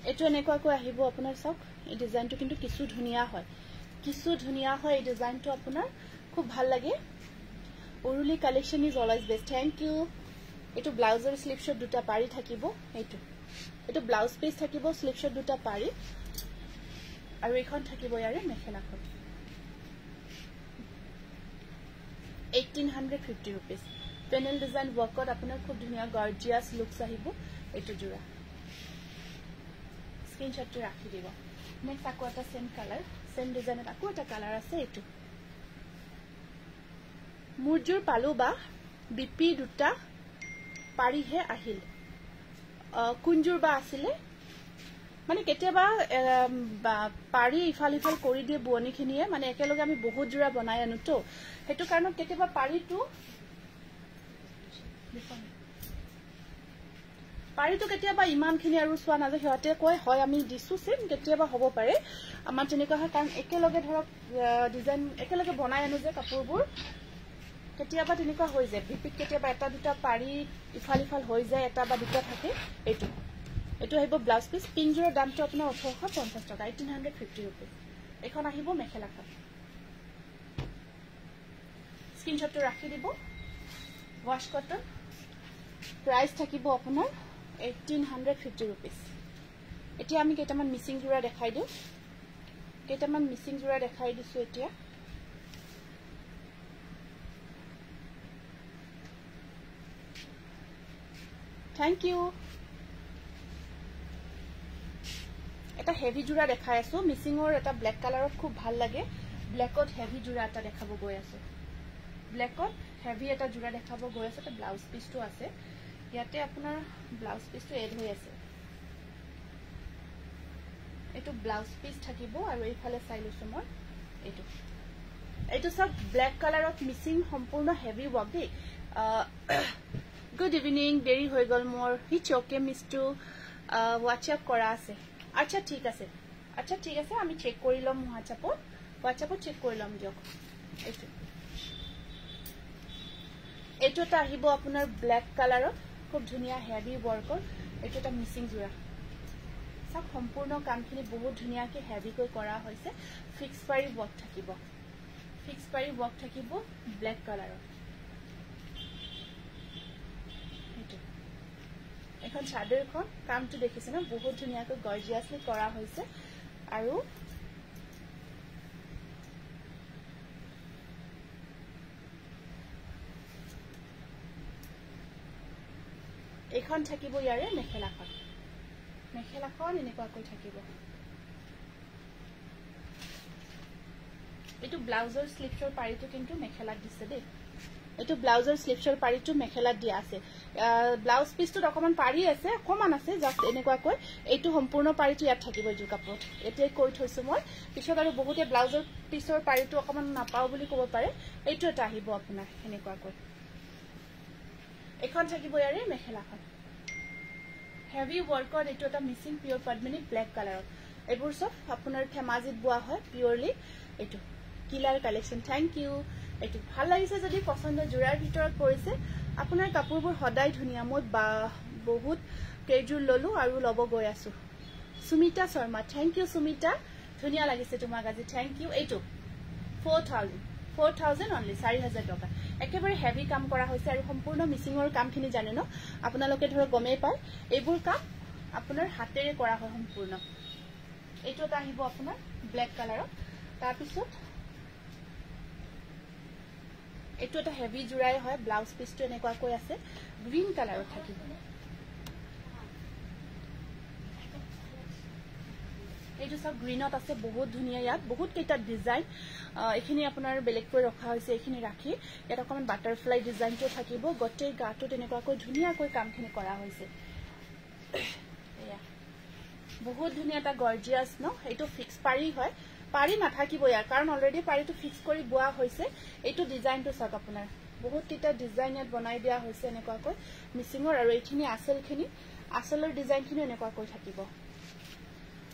এইটো এনেকুৱাকৈ আহিব আপোনাৰ সব এই ডিজাইনটো কিন্তু কিছু ধুনিয়া হয় এই ডিজাইনটো আপোনাৰ খুব ভাল লাগে Uruli collection is always best thank you এইটো ব্লাউজৰ স্লিভছৰ দুটা পাৰি থাকিব এইটো ব্লাউজ পিস থাকিব স্লিভছৰ দুটা পাৰি আৰু এখন থাকিব ইয়াৰে মেখেলাখন 1850 रुपीस পেনেল ডিজাইন ওয়াৰ্কত আপোনাৰ খুব ধুনিয়া গৰ্জিয়াস লুকস আহিব এইটো জোৰা স্ক্ৰিনশটটো ৰাখি দিব নেক্সট আকৌ এটা সেম কালাৰ সেম ডিজাইনত আকৌ এটা কালাৰ আছে এইটো মুৰজুৰ পালো বা বিপি দুটা পাৰিহে আহিল কুঞ্জুৰ বা আছিলে মানে কেতিয়াবা পাৰি ইফাল কৰি দিয়ে বুৱনীখিনিয়ে মানে একেলগে আমি বহুত জোৰা বনাই আনো তো হেতু কাৰণত কেতিয়াবা পাৰিটো কেতিয়াবা ইমানখিনি আৰু সোৱা নাযায় সিহঁতে কয় হয় আমি দিছো সেম কেতিয়াবা হ'ব পাৰে আমাৰ তেনেকুৱা হয় কাৰণ একেলগে ধৰক ডিজাইন একেলগে বনাই আনো যে কাপোৰবোৰ কেতিয়াবা তেনেকুৱা হৈ যায় ভিপিত কেতিয়াবা এটা দুটা পাৰি ইফাল হৈ যায় এটা বা দুটা থাকে এইটো আহিব ব্লাউজ পিস পিংজুৰৰ দামটো আপোনাৰ 1850 টকা 1850 रुपीस এখন আহিব মেখেলাখন স্ক্ৰিনশটটো ৰাখি দিব ওয়াশ কটন প্ৰাইস থাকিব আপোনাৰ 1850 रुपीस এতিয়া আমি কেইটামান মিসিং জোৰা দেখাই দিও দিছো এতিয়া থ্যাংক ইউ এটা হেভি জোৰা দেখাই আছো মিসিংৰ এটা ব্ল্যাক কালাৰত খুব ভাল লাগে ব্ল্যাকত হেভি জোৰা এটা দেখাব গৈ আছো ব্ল্যাকত হেভি এটা জোৰা দেখাব গৈ আছে এটা ব্লাউজ পিসটো আছে ইয়াতে আপোনাৰ ব্লাউজ পিসটো এড হৈ আছে এইটো ব্লাউজ পিস থাকিব আৰু এইফালে চাই লৈছো মই এইটো এইটো সব ব্ল্যাক কালাৰত মিসিং সম্পূৰ্ণ হেভি ওয়াৰ্ক দে গুড ইভিনিং দেৰি হৈ গল মোৰ হিচ ওকে মিষ্টু হোয়াটসঅ্যাপ কৰা আছে আচ্ছা ঠিক আছে আমি চেক কৰি লম হোয়াটসঅ্যাপত চেক কৰি লম দিয়ক এইটো এটা আহিব আপোনাৰ ব্ল্যাক কালাৰত খুব ধুনিয়া হেভি ওয়াৰ্কৰ এইটো এটা মিসিং জোৰা সব সম্পূৰ্ণ কামখিনি বহুত ধুনিয়াকে হেভি কৈ কৰা হৈছে ফিক্স পাৰি ওয়াৰ্ক থাকিব ব্ল্যাক কালাৰত এখন চাদৰখন কামটো দেখিছে না বহুত ধুনিয়াকৈ গৰ্জিয়াসলি কৰা হৈছে আৰু এখন থাকিব ইয়াৰে মেখেলাখন এনেকুৱাকৈ থাকিব এইটো ব্লাউজৰ স্লিপছৰ পাৰিটো কিন্তু মেখেলাত দিছে দেই এইটো ব্লাউজৰ স্লিপছৰ পাৰিটো মেখেলাত দিয়া আছে ব্লাউজ পিছটো অকমান পাৰি আছে অকমান আছে জাস্ট এনেকুৱাকৈ এইটো সম্পূৰ্ণ পাৰিটো ইয়াত থাকিব এইটো কাপোৰত এতিয়া কৈ থৈছো মই পিছত আৰু বহুতে ব্লাউজৰ পিছৰ পাৰিটো অকমান নাপাও বুলি ক'ব পাৰে এইটো এটা আহিব আপোনাৰ এনেকুৱাকৈ এখন থাকিব ইয়াৰে মেখেলাখন হেভি ওয়াৰ্কৰ এইটো এটা মিসিং পিওৰ পদ্মিনী ব্ল্যাক কালাৰত এইবোৰ সব আপোনাৰ ফেমাজিত বুয়া হয় পিওৰলি এইটো কিলাৰ কালেকশন থ্যাংক ইউ এইটো ভাল লাগিছে যদি পছন্দ জোৰাৰ ভিতৰত পৰিছে আপোনাৰ কাপোৰবোৰ সদায় ধুনিয়া মই বহুত কেজুৰ ললো আৰু লব গৈ আছো সুমিতা শৰ্মা থ্যাংক ইউ সুমিতা ধুনিয়া লাগিছে তোমাক আজি থ্যাংক ইউ এইটো 4000 অনলি 4000 টকা একেবাৰে হেভি কাম কৰা হৈছে আৰু সম্পূৰ্ণ মিসিংৰ কামখিনি জানে ন আপোনালোকে ধৰ গমেই পায় এইবোৰ কাম আপোনাৰ হাতেৰে কৰা হয় সম্পূৰ্ণ এইটো এটা আহিব আপোনাৰ ব্ল্যাক কালাৰত তাৰ পিছত এইটো এটা হেভি জুৰাই হয় ব্লাউজ পিছটো এনেকুৱাকৈ আছে গ্ৰীন কালাৰত থাকিব এইটো সব গ্ৰীনত আছে বহুত ধুনিয়া ইয়াত বহুত কেইটা ডিজাইন এখিনি আপোনাৰ বেলেগকৈ ৰখা হৈছে এখিনি ৰাখি ইয়াত অকমান বাটাৰফ্লাই ডিজাইনটো থাকিব গটেই গাটো তেনেকুৱাকৈ ধুনিয়াকৈ কামখিনি কৰা হৈছে এয়া বহুত ধুনিয়া এটা গৰ্জিয়াস ন এইটো ফিক্স পাৰি হয় পাৰি নাথাকিব ইয়াৰ কাৰণ অলৰেডি পাৰিটো ফিক্স কৰি বুয়া হৈছে এইটো ডিজাইনটো সক আপোনাৰ বহুত কেইটা ডিজাইন ইয়াত বনাই দিয়া হৈছে এনেকুৱাকৈ মিসিংৰ আৰু এইখিনি আসলৰ ডিজাইনখিনি এনেকুৱাকৈ থাকিব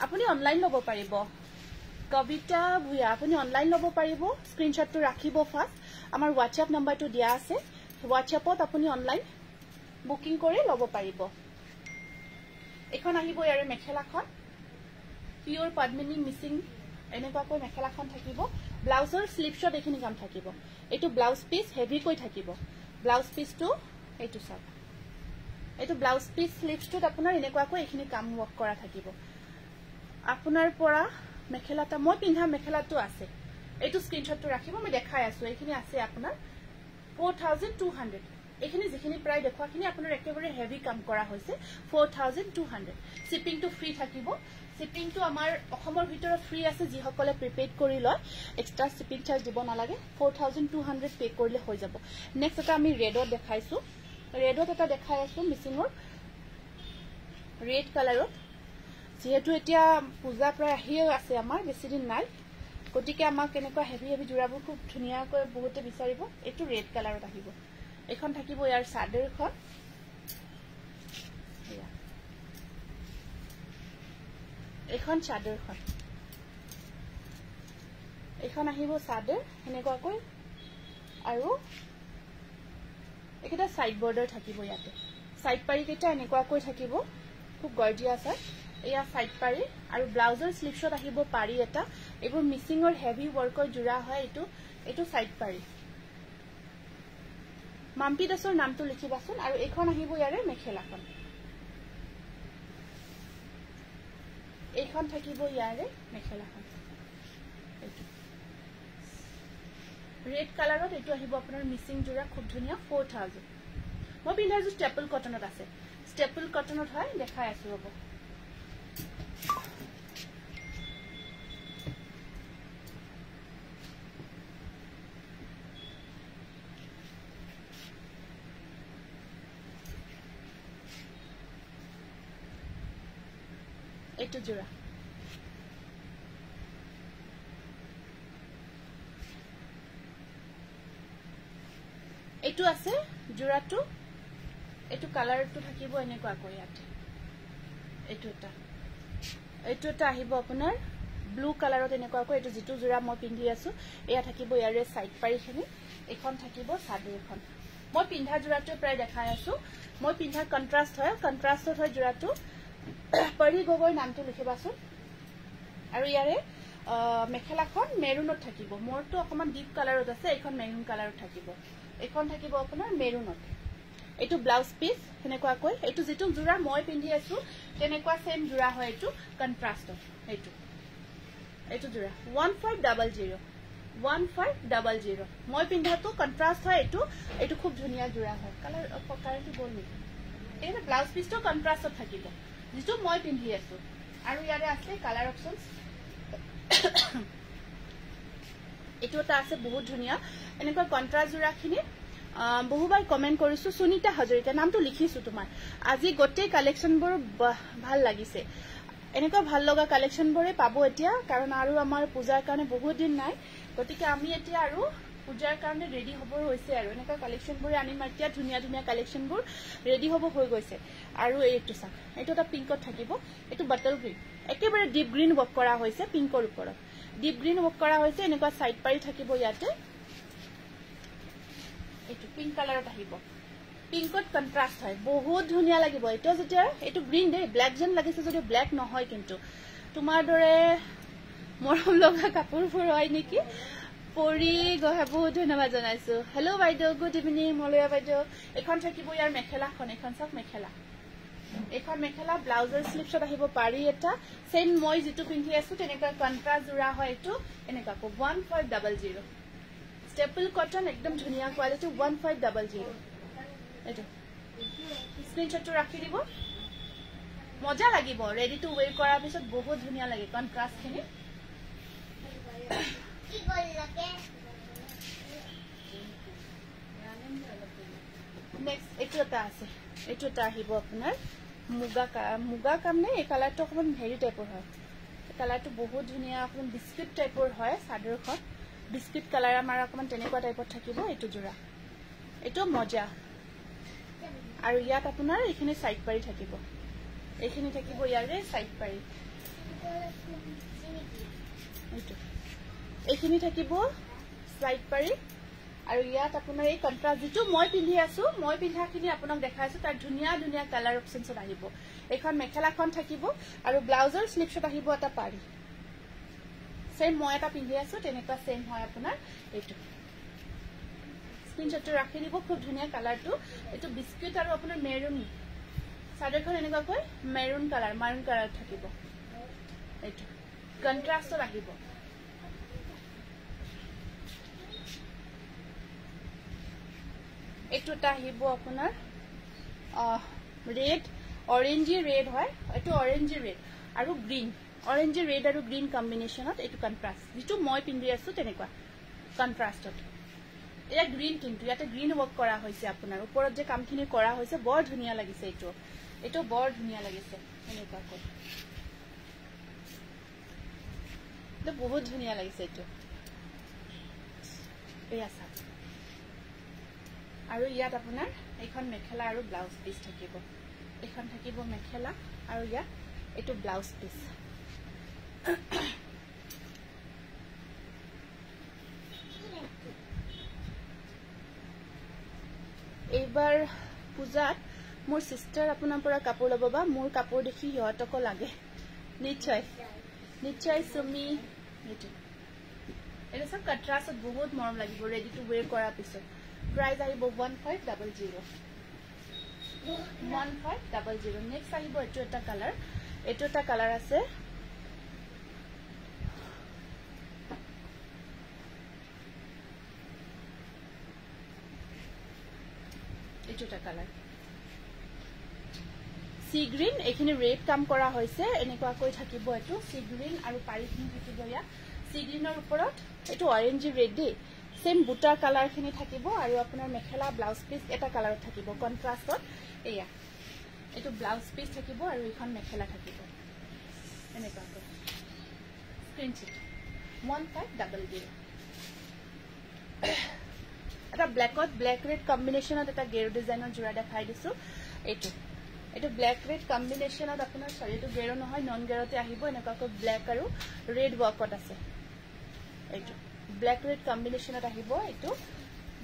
আপুনি অনলাইন লব পাৰিব কবিতা ভুয়া আপুনি অনলাইন লব পাৰিব স্ক্ৰিনশ্বটটো ৰাখিব ফাৰ্ষ্ট আমাৰ WhatsApp নম্বৰটো দিয়া আছে WhatsAppত আপুনি অনলাইন বুকিং কৰি লব পাৰিব এখন আহিব ইয়াৰে মেখেলাখন পিওৰ পদ্মিনী মিসিং এনেকুৱাকৈ মেখেলাখন থাকিব ব্লাউজৰ স্লিপছত এখিনি কাম থাকিব এইটো ব্লাউজ পিস হেভি কৈ থাকিব ব্লাউজ পিসটো এইটো সব এইটো ব্লাউজ পিস স্লিপছটোত আপোনাৰ এনেকুৱাকৈ এখিনি কাম ওয়াৰ্ক কৰা থাকিব আপোনাৰ পৰা মেখেলাটা মই পিন্ধা মেখেলাটো আছে এইটো স্ক্ৰিনশ্বটটো ৰাখিব মই দেখাই আছো এইখিনি আছে আপোনাৰ 4200 এখিনি যিখিনি প্ৰায় দেখুৱাখিনি আপোনাৰ একেবাৰে হেভি কাম কৰা হৈছে 4200 শিপিংটো ফ্ৰী থাকিব শিপিংটো আমাৰ অসমৰ ভিতৰত ফ্ৰী আছে যি সকলে প্ৰিপেড কৰি লয় এক্সট্ৰা শিপিং চাৰ্জ দিব নালাগে 4200 পে কৰিলে হৈ যাব নেক্সট এটা আমি ৰেডত দেখাইছো ৰেডত এটা দেখাই আছো মিসিংৰ ৰেড কালাৰত যেহেতু এতিয়া পূজা প্ৰায় আহিয়ে আছে আমাৰ বেছি দিন নাই গতিকে আমাক কেনেকুৱা হেভি জোৰাবোৰ খুব ধুনিয়াকৈ বহুতে বিচাৰিব এইটো ৰেড কালাৰত আহিব এখন থাকিব ইয়াৰ চাদৰখন এখন চাদৰখন এখন আহিব চাদৰ এনেকুৱাকৈ আৰু এটা সাইড বৰ্ডাৰ থাকিব ইয়াতে সাইড পাৰি কেইটা এনেকুৱাকৈ থাকিব খুব গৰ্জিয়াস হয় এয়া সাইড পাৰি আৰু ব্লাউজৰ স্লিপছত আহিব পাৰি এটা এইবোৰ মিসিংৰ হেভি ওয়াৰ্কৰ জোৰা হয় এইটো সাইড পাৰি মাম্পি দাসৰ নামটো লিখিবাচোন আৰু এখন আহিব ইয়াৰে মেখেলাখন এইখন থাকিব ইয়াৰে মেখেলাখন ৰেড কালাৰত এইটো আহিব আপোনাৰ মিসিং জোৰা খুব ধুনিয়া 4000 মই পিন্ধাইছো স্টেপল কটনত আছে স্টেপল কটনত হয় দেখাই আছো ৰব এইটো জোৰা এইটো আছে জোৰাটো এইটো কালাৰটো থাকিব এনেকুৱা কৈ ইয়াতে এইটো এটা আহিব আপোনাৰ ব্লু কালাৰত এনেকুৱা কৈ এইটো যেটো জোৰা মই পিন্ধি আছো এয়া থাকিব ইয়াৰে সাইড পাৰিখিনি এখন থাকিব চাদৰ এখন মই পিন্ধা জোৰাটো প্ৰায় দেখাই আছো মই পিন্ধা কন্ট্ৰাস্ট হয় জোৰাটো পৰি গগৈ নামটো লিখিবাচোন আৰু ইয়াৰে মেখেলাখন মেৰুনত থাকিব মোৰটো অকমান ডিপ কালাৰত আছে এখন মেৰুন কালাৰত থাকিব এখন থাকিব আপোনাৰ মেৰুনত এইটো ব্লাউজ পিস হেনেকুৱা কৈ এইটো যেটো জোৰা মই পিন্ধি আছো তেনেকুৱা সেম জোৰা হয় এইটো কন্ট্ৰাস্ট এইটো জোৰা 1500 মই পিন্ধাটো কন্ট্ৰাস্ট হয় এইটো খুব ধুনিয়া জোৰা হয় কালাৰটো গল নেকি এইটো ব্লাউজ পিসটো কন্ট্ৰাস্টত থাকিব যেটো মই পিন্ধি আছো আৰু ইয়াৰে আছে কালাৰ অপচনস এইটো এটা আছে বহুত ধুনিয়া এনেকুৱা কন্ট্ৰাস্ট জোৰাখিনি বহুবাৰ কমেন্ট কৰিছো সুনিতা হাজৰিকা নামটো লিখিছো তোমাৰ আজি গোটেই কালেকশনবোৰ ভাল লাগিছে এনেকুৱা ভাল লগা কালেকশনবোৰে পাবো এতিয়া কাৰণ আৰু আমাৰ পূজাৰ কাৰণে বহুত দিন নাই গতিকে আমি এতিয়া আৰু পূজাৰ কাৰণে ৰেডি হ'ব হৈছে আৰু এনেকুৱা কালেকশনবোৰে আনি মাতিয়া ধুনিয়া ধুনিয়া কালেকশনবোৰ ৰেডি হ'ব হৈ গৈছে আৰু এইটো চাক এইটো এটা পিংকত থাকিব এইটো বটল গ্ৰীন একেবাৰে ডিপ গ্ৰীন ওয়াৰ্ক কৰা হৈছে পিংকৰ ওপৰত ডিপ গ্ৰীন ওয়াৰ্ক কৰা হৈছে এনেকুৱা সাইড পাৰি থাকিব ইয়াতে এইটো পিংক কালাৰত আহিব পিংকত কন্ট্ৰাস্ট হয় বহুত ধুনিয়া লাগিব এইটো যেতিয়া এইটো গ্ৰীন দে ব্ল্যাক যেন লাগিছে যদি ব্ল্যাক নহয় কিন্তু তোমাৰ দৰে মৰম লগা কাপোৰবোৰ হয় নেকি পৰি গহে বহুত ধন্যবাদ জনাইছো হেল্ল' বাইদেউ গুড ইভিনিং মলয়া বাইদেউ এখন থাকিব ইয়াৰ মেখেলাখন এখন সব মেখেলা এখন মেখেলা ব্লাউজৰ স্লিপছত আহিব পাৰি এটা সেম মই যেটো পিন্ধি আছো তেনেকুৱা কন্ট্ৰাস্ট জোৰা হয় এইটো এনেকুৱা 1500 স্টেপল কটন একদম ধুনিয়া কোৱালিটি 1500 এইটো স্ক্ৰিনশ্বটটো ৰাখি দিব মজা লাগিব ৰেডি টু ওয়্যাৰ কৰাৰ পিছত বহুত ধুনিয়া লাগে কন্ট্ৰাস্টখিনি কি গল লাগে নেক্সট এইটো এটা আছে এইটো এটা আহিব আপোনাৰ মুগা কাম নে এই কালাৰটো অকমান হেৰি টাইপৰ হয় এই কালাৰটো বহুত ধুনিয়া অকমান বিস্কিট টাইপৰ হয় চাদৰখন বিস্কিট কালাৰ আমাৰ অকমান তেনেকুৱা টাইপত থাকিব এইটো জোৰা এইটো মজা আৰু ইয়াত আপোনাৰ এইখিনি সাইড পাৰি থাকিব এইখিনি থাকিব ইয়াৰে সাইড পাৰি এইখিনি থাকিব সাইড পাৰি আৰু ইয়াত আপোনাৰ এই কন্ট্ৰাস্ট যেটো মই পিন্ধি আছো মই পিন্ধাখিনি আপোনাক দেখাইছো তাৰ ধুনিয়া ধুনিয়া কালাৰ অপচনছত আহিব এখন মেখেলাখন থাকিব আৰু ব্লাউজৰ স্লিপছত আহিব এটা পাৰি সেম মই এটা পিন্ধি আছো তেনেকুৱা সেম হয় আপোনাৰ এইটো স্ক্ৰিনশ্বটটো ৰাখি দিব খুব ধুনিয়া কালাৰটো এইটো বিস্কিট আৰু আপোনাৰ মেৰুন চাদৰখন এনেকুৱা কৈ মেৰুন কালাৰ থাকিব এইটো কন্ট্ৰাস্টত আহিব এইটো এটা আহিব আপোনাৰ ৰেড অৰেঞ্জি ৰেড হয় এইটো অৰেঞ্জি ৰেড আৰু গ্ৰীন অৰেঞ্জি ৰেড আৰু গ্ৰীন কম্বিনেশনত এইটো কন্ট্ৰাস্ট যেটো মই পিন্ধি আছো তেনেকুৱা কন্ট্ৰাস্টত এটা গ্ৰীন কিন্তু ইয়াতে গ্ৰীন ওয়াৰ্ক কৰা হৈছে আপোনাৰ ওপৰত যে কামখিনি কৰা হৈছে বৰ ধুনিয়া লাগিছে এইটো বৰ ধুনিয়া লাগিছে এনেকুৱা কৈ এটা বহুত ধুনিয়া লাগিছে এইটো এয়া চাওক আৰু ইয়াত আপোনাৰ এখন মেখেলা আৰু ব্লাউজ পিস থাকিব এখন থাকিব মেখেলা আৰু ইয়াত এইটো ব্লাউজ পিস এইবাৰ পূজাত মোৰ সিস্টাৰ আপোনাৰ পৰা কাপোৰ ল'ব বা মোৰ কাপোৰ দেখি হিহঁতক লাগে নিশ্চয় সুমি এটা সব কন্ট্ৰাস্টত বহুত মৰম লাগিব ৰেডি টু ওয়্যাৰ কৰাৰ পিছত প্ৰাইস আহিব 1500 নেক্সট আহিব এইটো এটা কালাৰ আছে এইটো এটা কালাৰ সি গ্ৰীন এইখিনি ৰেড কাম কৰা হৈছে এনেকুৱা কৈ থাকিব এইটো সি গ্ৰীন আৰু পাৰিখিনি থাকিব ইয়া সি গ্ৰীনৰ ওপৰত এইটো অৰেঞ্জ ৰেড দে সেম বুটা কালাৰ খিনি থাকিব আৰু আপোনাৰ মেখেলা ব্লাউজ পিস এটা কালাৰত থাকিব কন্ট্ৰাস্টত এয়া এইটো ব্লাউজ পিস থাকিব আৰু এখন মেখেলা থাকিব এনেকুৱা কৈ স্ক্ৰিনশ্বট 1500 এটা ব্ল্যাকত ব্ল্যাক ৰেড কম্বিনেশনত এটা গেৰু ডিজাইনৰ জোৰা দেখাই দিছো এইটো ব্ল্যাক ৰেড কম্বিনেশনত আপোনাৰ শৰীৰটো গেৰু নহয় নন গেৰুতে আহিব এনেকুৱাকৈ ব্ল্যাক আৰু ৰেড ওয়াৰ্কত আছে এইটো ব্ল্যাক ৰেড কম্বিনেশনত আহিব এইটো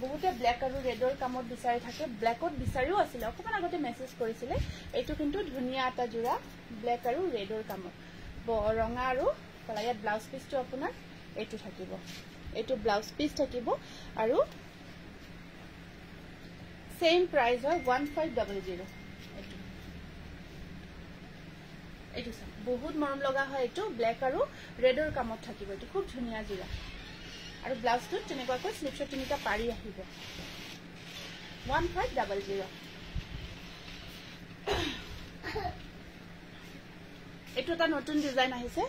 বহুতে ব্ল্যাক আৰু ৰেডৰ কামত বিচাৰি থাকে ব্ল্যাকত বিচাৰিও আছিল অকমান আগতে মেসেজ কৰিছিলে এইটো কিন্তু ধুনিয়া এটা জোৰা ব্ল্যাক আৰু ৰেডৰ কামত ৰঙা আৰু কলা ইয়াত ব্লাউজ পিসটো আপোনাৰ এইটো থাকিব এইটো ব্লাউজ পিস থাকিব আৰু সেম প্ৰাইস হয় 1500 এইটো বহুত মৰম লগা হয় এইটো ব্ল্যাক আৰু ৰেডৰ কামত থাকিব এইটো খুব ধুনিয়া জোৰা আৰু ব্লাউজটো তেনেকুৱাকৈ স্লিপছত তিনিটা পাৰি আহিব 1500 এইটো এটা নতুন ডিজাইন আহিছে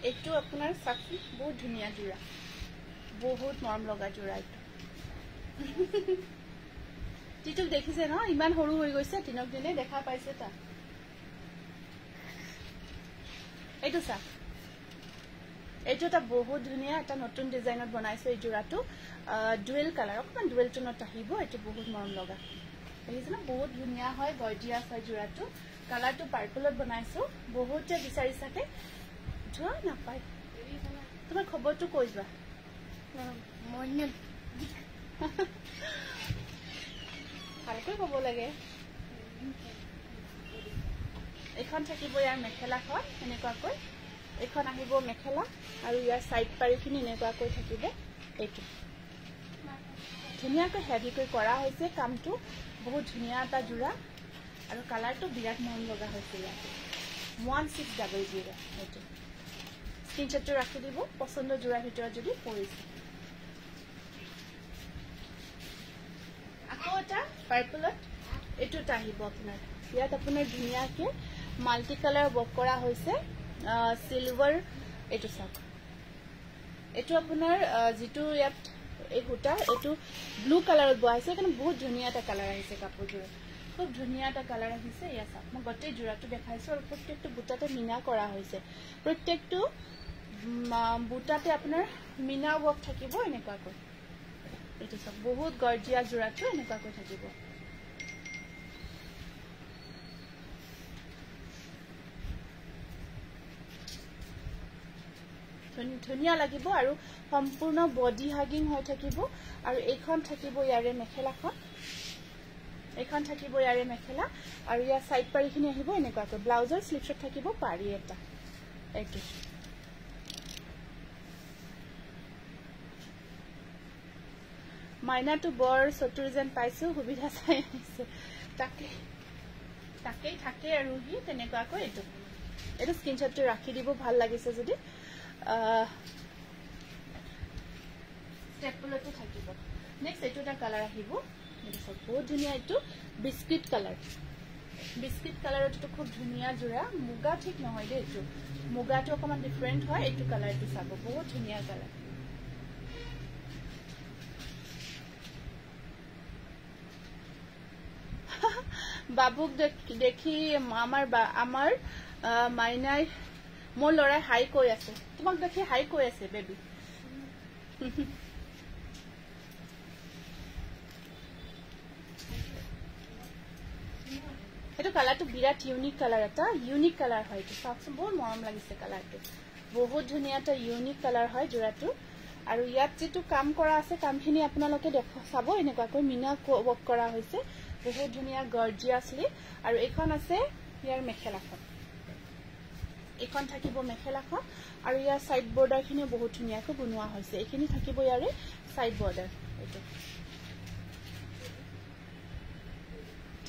এইটো আপোনাৰ সাকি বহুত ধুনিয়া জোৰা বহুত মৰম লগা জোৰা এইটো টিটুক দেখিছে ন ইমান সৰু হৈ গৈছে তিনক দিনে দেখা পাইছে তা এইটো সা এইটো এটা বহুত ধুনিয়া এটা নতুন ডিজাইনত বনাইছে এই জোৰাটো ডুৱেল কালাৰ অকমান ডুৱেল টোনত আহিব এইটো বহুত মৰম লগা দেখিছে না বহুত ধুনিয়া হয় গৰ্জিয়াস হয় জোৰাটো কালাৰটো পাৰ্পলত বনাইছো বহুতে বিচাৰি থাকে যোৱা নাপায় তোমাৰ খবৰটো কৈ যোৱা ভালকৈ ক'ব লাগে এখন থাকিব ইয়াৰ মেখেলাখন এনেকুৱাকৈ এখন আহিব মেখেলা আৰু ইয়াৰ সাইড পাৰিখিনি এনেকুৱাকৈ থাকিব এইটো ধুনিয়াকৈ হেভিকৈ কৰা হৈছে কামটো বহুত ধুনিয়া এটা জোৰা আৰু কালাৰটো বিৰাট মৰম লগা হৈছে ইয়াত 1600 এইটো স্ক্ৰিনশ্বটটো ৰাখি দিব পছন্দ জোৰাৰ ভিতৰত যদি পৰিছে আকৌ এটা পাৰ্পলত এইটোত আহিব আপোনাৰ ইয়াত আপোনাৰ ধুনিয়াকৈ মাল্টি কালাৰ ৱৰ্ক কৰা হৈছে সিলভাৰ এইটো চাওক এইটো আপোনাৰ যেটো ইয়াত এই হুটা এইটো ব্লু কালাৰত বহাইছে কাৰণ বহুত ধুনিয়া এটা কালাৰ আহিছে কাপোৰযোৰ খুব ধুনিয়া এটা কালাৰ আহিছে ইয়া চাওক মই গোটেই জোৰাটো দেখাইছো আৰু প্ৰত্যেকটো বুটাতে মিনা কৰা হৈছে প্ৰত্যেকটো বুটাতে আপোনাৰ মিনা ৱৰ্ক থাকিব এনেকুৱাকৈ এইটো চাওক বহুত গৰ্জিয়া জোৰাটো এনেকুৱাকৈ থাকিব ধুনিয়া লাগিব আৰু সম্পূৰ্ণ বডি হাগিং হৈ থাকিব আৰু এইখন থাকিব ইয়াৰে মেখেলাখন এইখন থাকিব ইয়াৰে মেখেলা আৰু ইয়াৰ সাইড পাৰিখিনি আহিব এনেকুৱাকৈ ব্লাউজৰ স্লিপছত থাকিব পাৰি এটা এইটো মাইনাটো বৰ চতুৰ যেন পাইছো সুবিধা চাই আহিছে তাকেই থাকে আৰু হি তেনেকুৱাকৈ এইটো স্ক্ৰিনশ্বটটো ৰাখি দিব ভাল লাগিছে যদি স্টেপলটো থাকিব নেক্সট এইটো এটা কালাৰ আহিব বহুত ধুনিয়া এইটো বিস্কিট কালাৰত খুব ধুনিয়া জোৰা মুগা ঠিক নহয় দে এইটো মুগাটো অকমান ডিফাৰেন্ট হয় এইটো কালাৰটো চাব বহুত ধুনিয়া কালাৰ বাবুক দেখি আমাৰ মাইনাই মোৰ লৰাই হাই কৈ আছে তোমাক দেখি হাই কৈ আছে বেবি এইটো কালাৰটো বিৰাট ইউনিক কালাৰ এটা ইউনিক কালাৰ হয় এইটো চাওকচোন বহুত মৰম লাগিছে কালাৰটো বহুত ধুনিয়া এটা ইউনিক কালাৰ হয় জোৰাটো আৰু ইয়াত যেটো কাম কৰা আছে কামখিনি আপোনালোকে চাব এনেকুৱাকৈ মিনা ৱৰ্ক কৰা হৈছে বহুত ধুনিয়া গৰ্জিয়াছলি আৰু এইখন আছে ইয়াৰ মেখেলাখন এইখন থাকিব মেখেলাখন আৰু ইয়াৰ সাইড বৰ্ডাৰখিনি বহুত ধুনিয়াকৈ বনোৱা হৈছে এইখিনি থাকিব ইয়াৰে সাইড বৰ্ডাৰ এইটো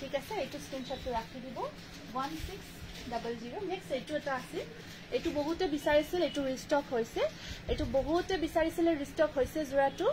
ঠিক আছে এইটো স্ক্ৰিনশ্বটটো ৰাখি দিব 1600 নেক্সট এইটো এটা আছে এইটো বহুতে বিচাৰিছিল এইটো ৰিষ্টক হৈছে এইটো বহুতে বিচাৰিছিল ৰিষ্টক হৈছে জোৰাটো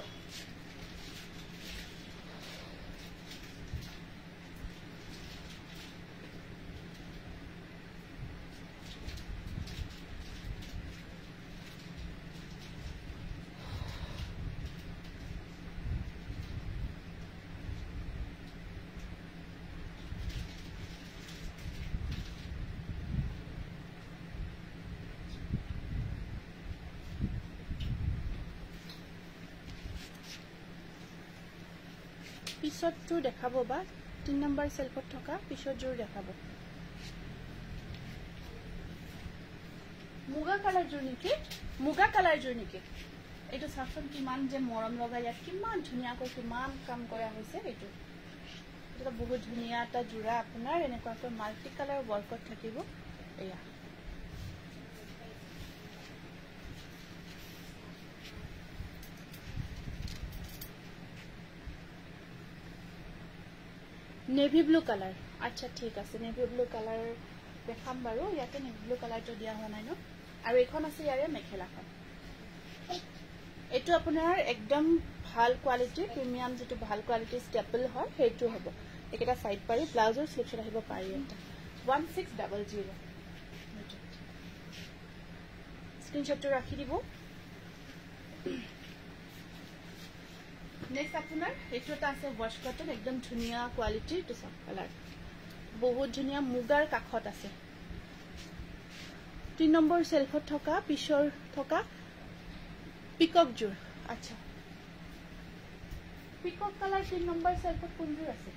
পিছতটো দেখাব বা 3 নম্বৰ সেলফত থকা পিছত জোৰ দেখাব মুগা কালাৰ জোৰ নেকি এইটো সাফন কিমান যে মৰম লগাই ইয়াত কিমান ধুনিয়াকৈ কিমান কাম কৰা হৈছে এইটো এটা বহুত ধুনিয়া এটা জোৰা আপোনাৰ এনেকুৱাকৈ মাল্টি কালাৰ ওয়াৰ্কত থাকিব এয়া नेवी ब्लू कलर अच्छा ठीक আছে नेवी ब्लू कलर দেখাম বাৰু ইয়াতে नेवी ब्लू कलरটো দিয়া হোৱা নাই ন আৰু এখন আছে ইয়াৰে মেখেলাখন এটো আপোনাৰ একদম ভাল কোৱালিটি প্ৰিমিয়াম যেটো ভাল কোৱালিটি স্টেপল হয় হেতু হ'ব এটা সাইড পাৰি ব্লাউজৰ স্লিপছত আহিব পাৰি এটা 1600 স্ক্ৰিনশ্বটটো ৰাখি দিব নেক্সট আপোনাৰ এইটো এটা আছে ওয়াশ কটন একদম ধুনিয়া কোৱালিটি টু সব কালাৰ বহুত ধুনিয়া মুগাৰ কাখত আছে 3 নম্বৰ সেলফত থকা পিছৰ থকা পিকক জোৰ আচ্ছা পিকক কালাৰ 3 নম্বৰ সেলফত কোনজোৰ আছে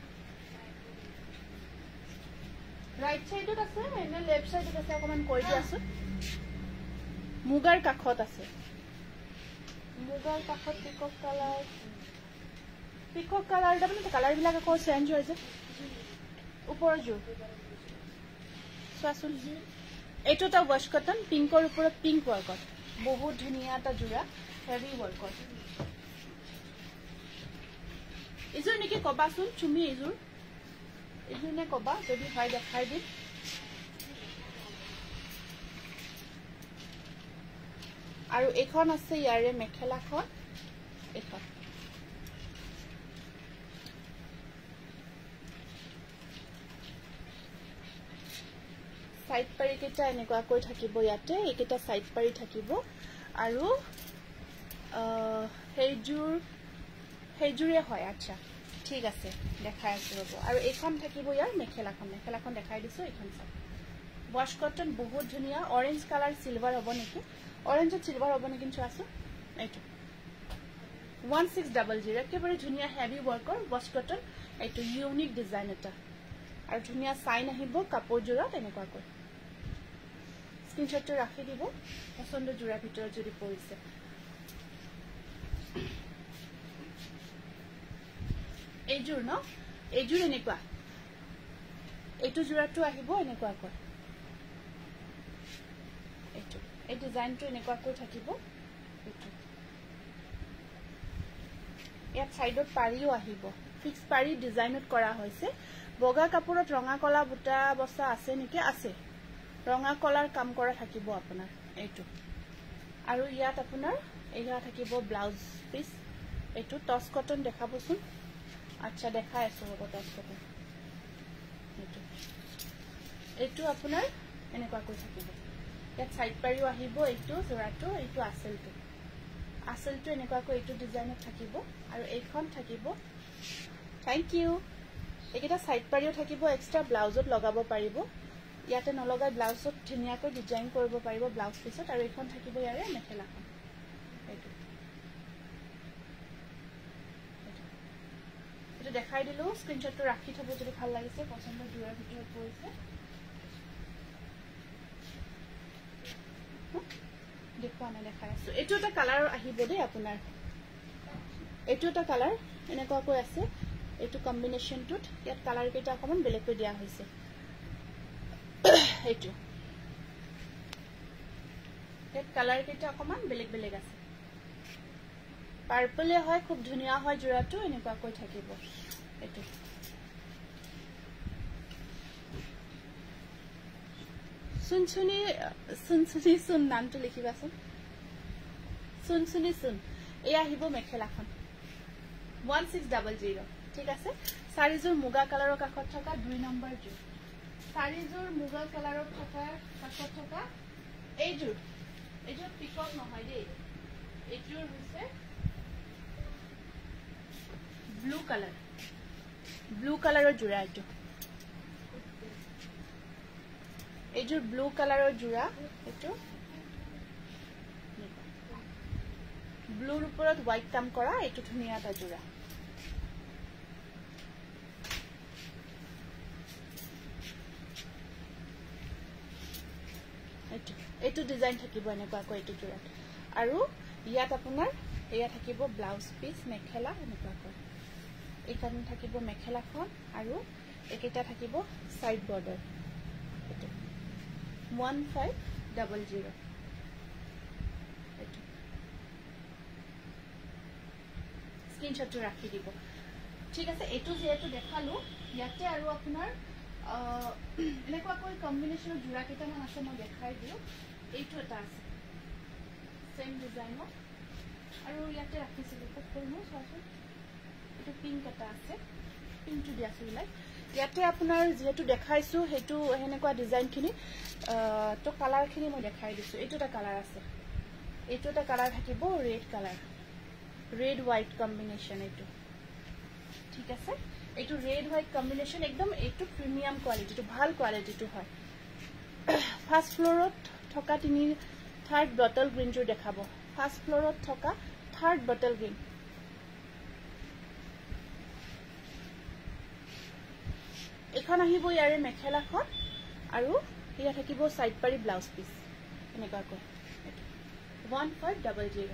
ৰাইট সাইডত আছে এনে লেফট সাইডত আছে অকমান কৈ দিয়াছো মুগাৰ কাখত আছে মুগাৰ কাখত পিকক কালাৰ পিকক কালাৰ da মানে কালাৰ বিলাক আকৌ চেঞ্জ হৈ যায় ওপৰ জোৰ সোয়াসুন এটো টা ওয়াশ কটন পিঙ্কৰ ওপৰত পিঙ্ক ওয়াৰ্কত বহুত ধুনিয়া এটা জোৰা হেভি ওয়াৰ্কত ইজুৰ নেকি কবাসুন তুমি ইজুৰ নে কবা যদি হয় দেখাই দিম আৰু এখন আছে ইয়াৰে মেখেলাখন এখন সাইড পাৰি কেটা এনেকুৱা কৈ থাকিব ইয়াতে একেটা সাইড পাৰি থাকিব আৰু হেজুৰে হয় আচ্ছা ঠিক আছে দেখাই আছো ৰব আৰু এখন থাকিব ইয়াৰ মেখেলাখন দেখাই দিছো এখন সব ওয়াশ কটন বহুত ধুনিয়া অৰেঞ্জ কালাৰ সিলভাৰ হ'ব নেকি অৰেঞ্জত সিলভাৰ হ'ব নেকি চোৱাছো এইটো 1600 একেবাৰে ধুনিয়া হেভি ওয়াৰ্কৰ ওয়াশ কটন এইটো ইউনিক ডিজাইন এটা আৰু ধুনিয়া সাইন আহিব কাপোৰজোৰত এনেকুৱাকৈ স্ক্ৰিনশ্বটটো ৰাখি দিব পছন্দ জোৰা ভিতৰত যদি পৰিছে এইজোৰ ন এইজোৰ এনেকুৱা এইটো জোৰাটো আহিব এনেকুৱাকৈ এইটো এই ডিজাইনটো এনেকুৱাকৈ থাকিব এইটো ইয়াত সাইডত পাৰিও আহিব ফিক্স পাৰি ডিজাইনত কৰা হৈছে বগা কাপোৰত ৰঙা কলা বুটা বসা আছে নেকি আছে ৰঙা কলাৰ কাম কৰা থাকিব আপোনাৰ এইটো আৰু ইয়াত আপোনাৰ এগা থাকিব ব্লাউজ পিস এইটো টস কটন দেখাবচোন আচ্ছা দেখাই আছো হ'ব টস কটন এইটো আপোনাৰ এনেকুৱা কৈ থাকিব ইয়াত সাইড পাৰিও আহিব এইটো জোৰাটো এইটো আসলটো এনেকুৱাকৈ এইটো ডিজাইনত থাকিব আৰু এইখন থাকিব থ্যাংক ইউ একেটা সাইড পাৰিও থাকিব এক্সট্ৰা ব্লাউজত লগাব পাৰিব ইয়াতে নলগাই ব্লাউজত ধুনিয়াকৈ ডিজাইন কৰিব পাৰিব ব্লাউজ পিছত আৰু এখন থাকিব ইয়াৰে মেখেলাখন এইটো দেখাই দিলো স্ক্ৰিনশ্বটটো ৰাখি থব যদি ভাল লাগিছে পছন্দৰ জোৰাৰ ভিতৰত পৰিছে দেখুৱা নাই দেখাই আছো এইটো এটা কালাৰ আহিব দেই আপোনাৰ এইটো এটা কালাৰ এনেকুৱাকৈ আছে এইটো কম্বিনেশনটোত ইয়াত কালাৰ কেইটা অকমান বেলেগকৈ দিয়া হৈছে এইটো ইয়াত কালাৰ কেইটা অকমান বেলেগ আছে পাৰ্পলে হয় খুব ধুনিয়া হয় জোৰাটো এনেকুৱাকৈ থাকিব এইটো চুনচুনি চুন নামটো লিখিবাচোন চুনচুনি চুন এই আহিব মেখেলাখন 1600 ঠিক আছে চাৰিযোৰ মুগা কালাৰৰ কাষত থকা 2 নম্বৰ যোৰ চাৰিযোৰ মুগা কালাৰৰ কাষত থকা এইযোৰ পিকক নহয় দেই এইযোৰ হৈছে ব্লু কালাৰৰ যোৰা এইযোৰ ব্লু কালাৰৰ যোৰা এইটো ব্লুৰ ওপৰত হোৱাইট কাম কৰা এইটো ধুনীয়া এটা যোৰা এইটো ডিজাইন থাকিব এনেকুৱাকৈ এইটো যোৰাত আৰু ইয়াত আপোনাৰ এয়া থাকিব ব্লাউজ পিস মেখেলা এনেকুৱাকৈ এইখানে থাকিব মেখেলাখন আৰু একেটা থাকিব সাইড বৰ্ডাৰ এইটো 1500 এইটো স্ক্ৰিনশ্বটটো ৰাখি দিব ঠিক আছে এইটো যেহেতু দেখালো ইয়াতে আৰু আপোনাৰ এনেকুৱাকৈ কম্বিনেশ্যনৰ যোৰা কেইটামান আছে মই দেখাই দিওঁ এইটো এটা আছে সেম ডিজাইনৰ আৰু ইয়াতে ৰাখিছিলোঁ খুব সৰু চোৱাচোন এইটো পিংক এটা আছে পিংকটো দিয়াছোঁ ওলাই ইয়াতে আপোনাৰ যিহেতু দেখাইছোঁ সেইটো এনেকুৱা ডিজাইনখিনি তো কালাৰখিনি মই দেখাই দিছোঁ এইটো এটা কালাৰ আছে এইটো এটা কালাৰ থাকিব red colour red white combination এইটো ঠিক আছে এইটো ৰেড হোৱাইট কম্বিনেশ্যন একদম এইটো প্ৰিমিয়াম কোৱালিটিটো ভাল কোৱালিটিটো হয় ফাৰ্ষ্ট ফ্ল'ৰত থকা থাৰ্ড বটল গ্ৰীণযোৰ দেখাব ফাৰ্ষ্ট ফ্ল'ৰত থকা থাৰ্ড বটল গ্ৰীণ এখন আহিব ইয়াৰে মেখেলাখন আৰু ইয়া থাকিব সাইড পাৰি ব্লাউজ পিস এনেকুৱাকৈ 1500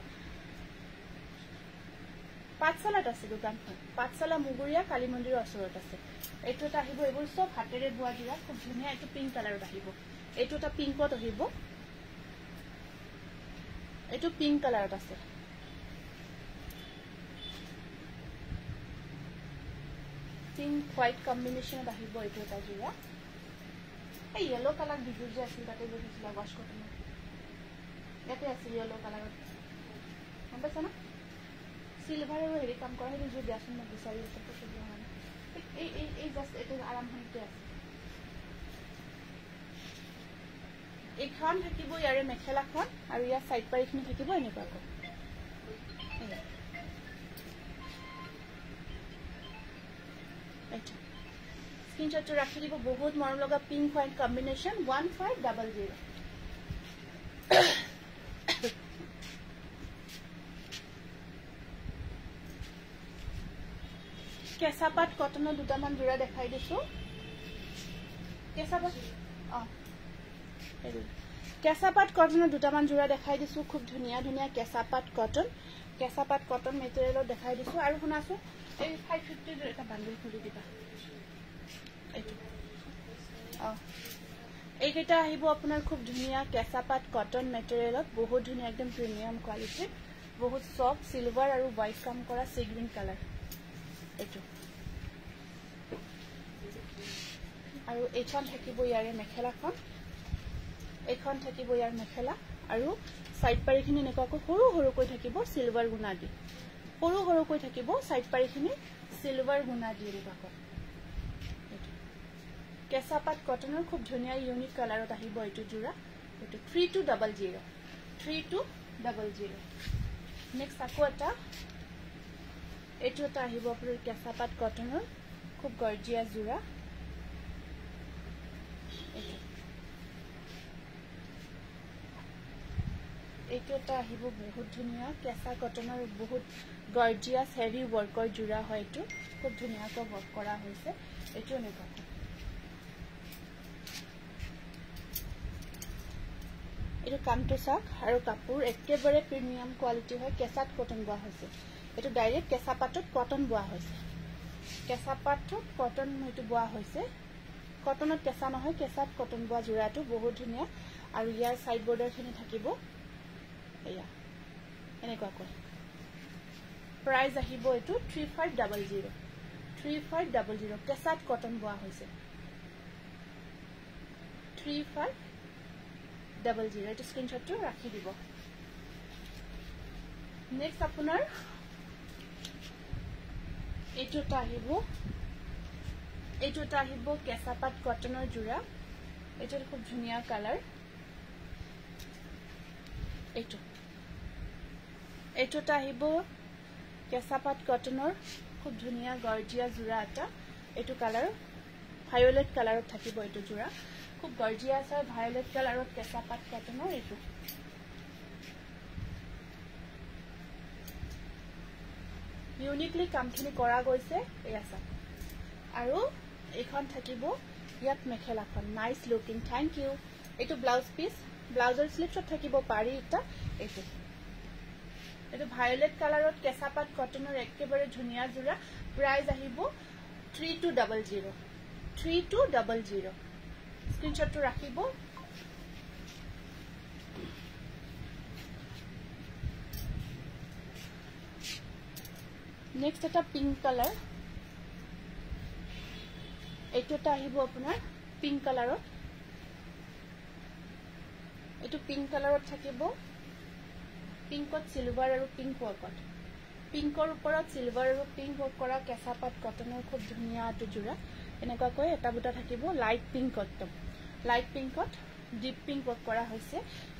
পাঠশালাত আছে দোকানখন পাঠশালা মুগুৰিয়া কালী মন্দিৰৰ ওচৰত আছে এইটো এটা আহিব এইবোৰ সব হাতেৰে বোৱা যোৰা খুব ধুনীয়া এইটো পিংক কালাৰত আহিব এইটো এটা পিংকত আহিব এইটো পিংক কালাৰত আছে পিংক হোৱাইট কম্বিনেশ্যনত আহিব এইটো এটা যোৰা এই য়েলো কালাৰ দুযোৰ যে আছিল তাতে দেখিছিলা ৱাছ কটনৰ ইয়াতে আছিল য়েলো কালাৰত গম পাইছা না সিলভাৰ আৰু হেৰি কাম কৰা সেইটো দিয়াচোন মই বিচাৰি আছোঁ এই জাষ্ট এইটো আৰম্ভণিতে আছে এইখন থাকিব ইয়াৰে মেখেলাখন আৰু ইয়াৰ সাইড পাৰিখিনি থাকিব এনেকুৱাকৈ স্ক্ৰিনশ্বটটো ৰাখি দিব বহুত মৰম লগা পিংক হোৱাইট কম্বিনেশ্যন 1500 কেঁচাপাত কটনৰ দুটামান যোৰা দেখাই দিছোঁ কেঁচাপাত কটনৰ দুটামান যোৰা দেখাই দিছোঁ খুব ধুনীয়া ধুনীয়া কেঁচাপাত কটন মেটেৰিয়েলত দেখাই দিছোঁ আৰু শুনাচোন এই 550 এটা বান্ডিল খুলি দিবা এইকেইটা আহিব আপোনাৰ খুব ধুনীয়া কেঁচাপাত কটন মেটেৰিয়েলত বহুত ধুনীয়া একদম প্ৰিমিয়াম কোৱালিটিৰ বহুত সফট সিলভাৰ আৰু হোৱাইট কাম কৰা সি গ্ৰীণ কালাৰ এইটো আৰু এইখন থাকিব ইয়াৰে মেখেলাখন এইখন থাকিব ইয়াৰ মেখেলা আৰু সাইড পাৰিখিনি এনেকুৱাকৈ সৰু সৰুকৈ থাকিব সিলভাৰ গুণা দি সৰু সৰুকৈ থাকিব সাইড পাৰিখিনি সিলভাৰ গুণা দি এনেকুৱাকৈ কেঁচাপাত কটনৰ খুব ধুনীয়া ইউনিক কালাৰত আহিব এইটো যোৰা এইটো 3200 নেক্সট আকৌ এটা এইটো এটা আহিব আপোনাৰ কেঁচাপাত কটনৰ খুব গৰ্জিয়াছ যোৰা এইটো এটা আহিব বহুত ধুনীয়া কেঁচা কটনৰ বহুত গৰ্জিয়াছ হেভি ৱৰ্কৰ যোৰা হয় এইটো খুব ধুনীয়াকৈ ৱৰ্ক কৰা হৈছে এইটো এনেকুৱা এইটো কামটো চাওক আৰু কাপোৰ একেবাৰে প্ৰিমিয়াম কোৱালিটি হয় কেঁচাত কটন বোৱা হৈছে এইটো ডাইৰেক্ট কেঁচাপাতত কটন বোৱা হৈছে কেঁচাপাতত কটন এইটো বোৱা হৈছে কটনত কেঁচা নহয় কেঁচাত কটন বোৱা যোৰাটো বহুত ধুনীয়া আৰু ইয়াৰ সাইড বৰ্ডাৰখিনি থাকিব এয়া এনেকুৱাকৈ প্ৰাইস আহিব এইটো 3500 কেঁচাত কটন বোৱা হৈছে 3500 00 এটা স্ক্ৰিনশটটো ৰাখি দিব নেক্সট আপোনাৰ এইটোটা আহিব কেঁচাপাত কটনৰ জোৰা এইটো খুব ধুনীয়া কালাৰ এইটোটা আহিব কেঁচাপাত কটনৰ খুব ধুনীয়া গৰ্জিয়া জোৰা এটা এইটো কালাৰ ভায়োলেট কালাৰত থাকিব এইটো জোৰা খুব গৰ্জিয়াছ হয় ভায়োলেট কালাৰত কেঁচাপাত কটনৰ এইটো ইউনিকলি কামখিনি কৰা গৈছে এয়া চাওক আৰু এইখন থাকিব ইয়াত মেখেলাখন নাইস লুকিং থ্যাংক ইউ এইটো ব্লাউজ পিস ব্লাউজৰ স্লিপছত থাকিব পাৰি এটা এইটো ভায়োলেট কালাৰত কেঁচাপাত কটনৰ একেবাৰে ধুনীয়া জোৰা প্ৰাইস আহিব 3200 স্ক্ৰিনশ্বটটো ৰাখিব নেক্সট এটা পিংক কালাৰ এইটোটা আহিব আপোনাৰ পিংক কালাৰত এইটো পিংক কালাৰত থাকিব পিংকত সিলভাৰ আৰু পিংক ওয়াৰ্কত পিংকৰ ওপৰত সিলভাৰ আৰু পিংক ওয়াৰ্ক কৰা কেঁচাপাত কটনৰ খুব ধুনীয়া এটো জোৰা এনেকুৱাকৈ এটা বুটা থাকিব লাইট পিংকত ডিপ পিংক ওয়াৰ্ক কৰা হৈছে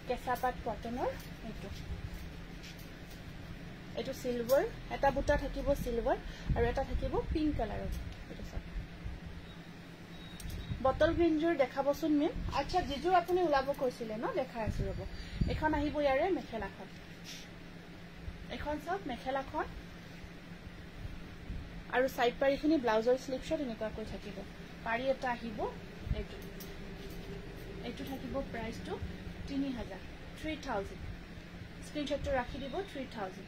কেঁচাপাত কটনৰ এইটো সিলভাৰ এটা বুটা থাকিব সিলভাৰ আৰু এটা থাকিব পিংক কালাৰত এইটো সব বটল গ্ৰীন জোৰ দেখাবচোন মেম আচ্ছা জিজু আপুনি উলাব কৈছিলে ন দেখাই আছো ৰব এখন আহিব ইয়াৰে মেখেলাখন এখন সব মেখেলাখন আৰু সাইড পাৰিখিনি ব্লাউজৰ স্লিপছত এনেকুৱাকৈ থাকিব পাৰি এটা আহিব এইটো থাকিব প্ৰাইসটো 3000 স্ক্ৰিনশ্বটটো ৰাখি দিব 3000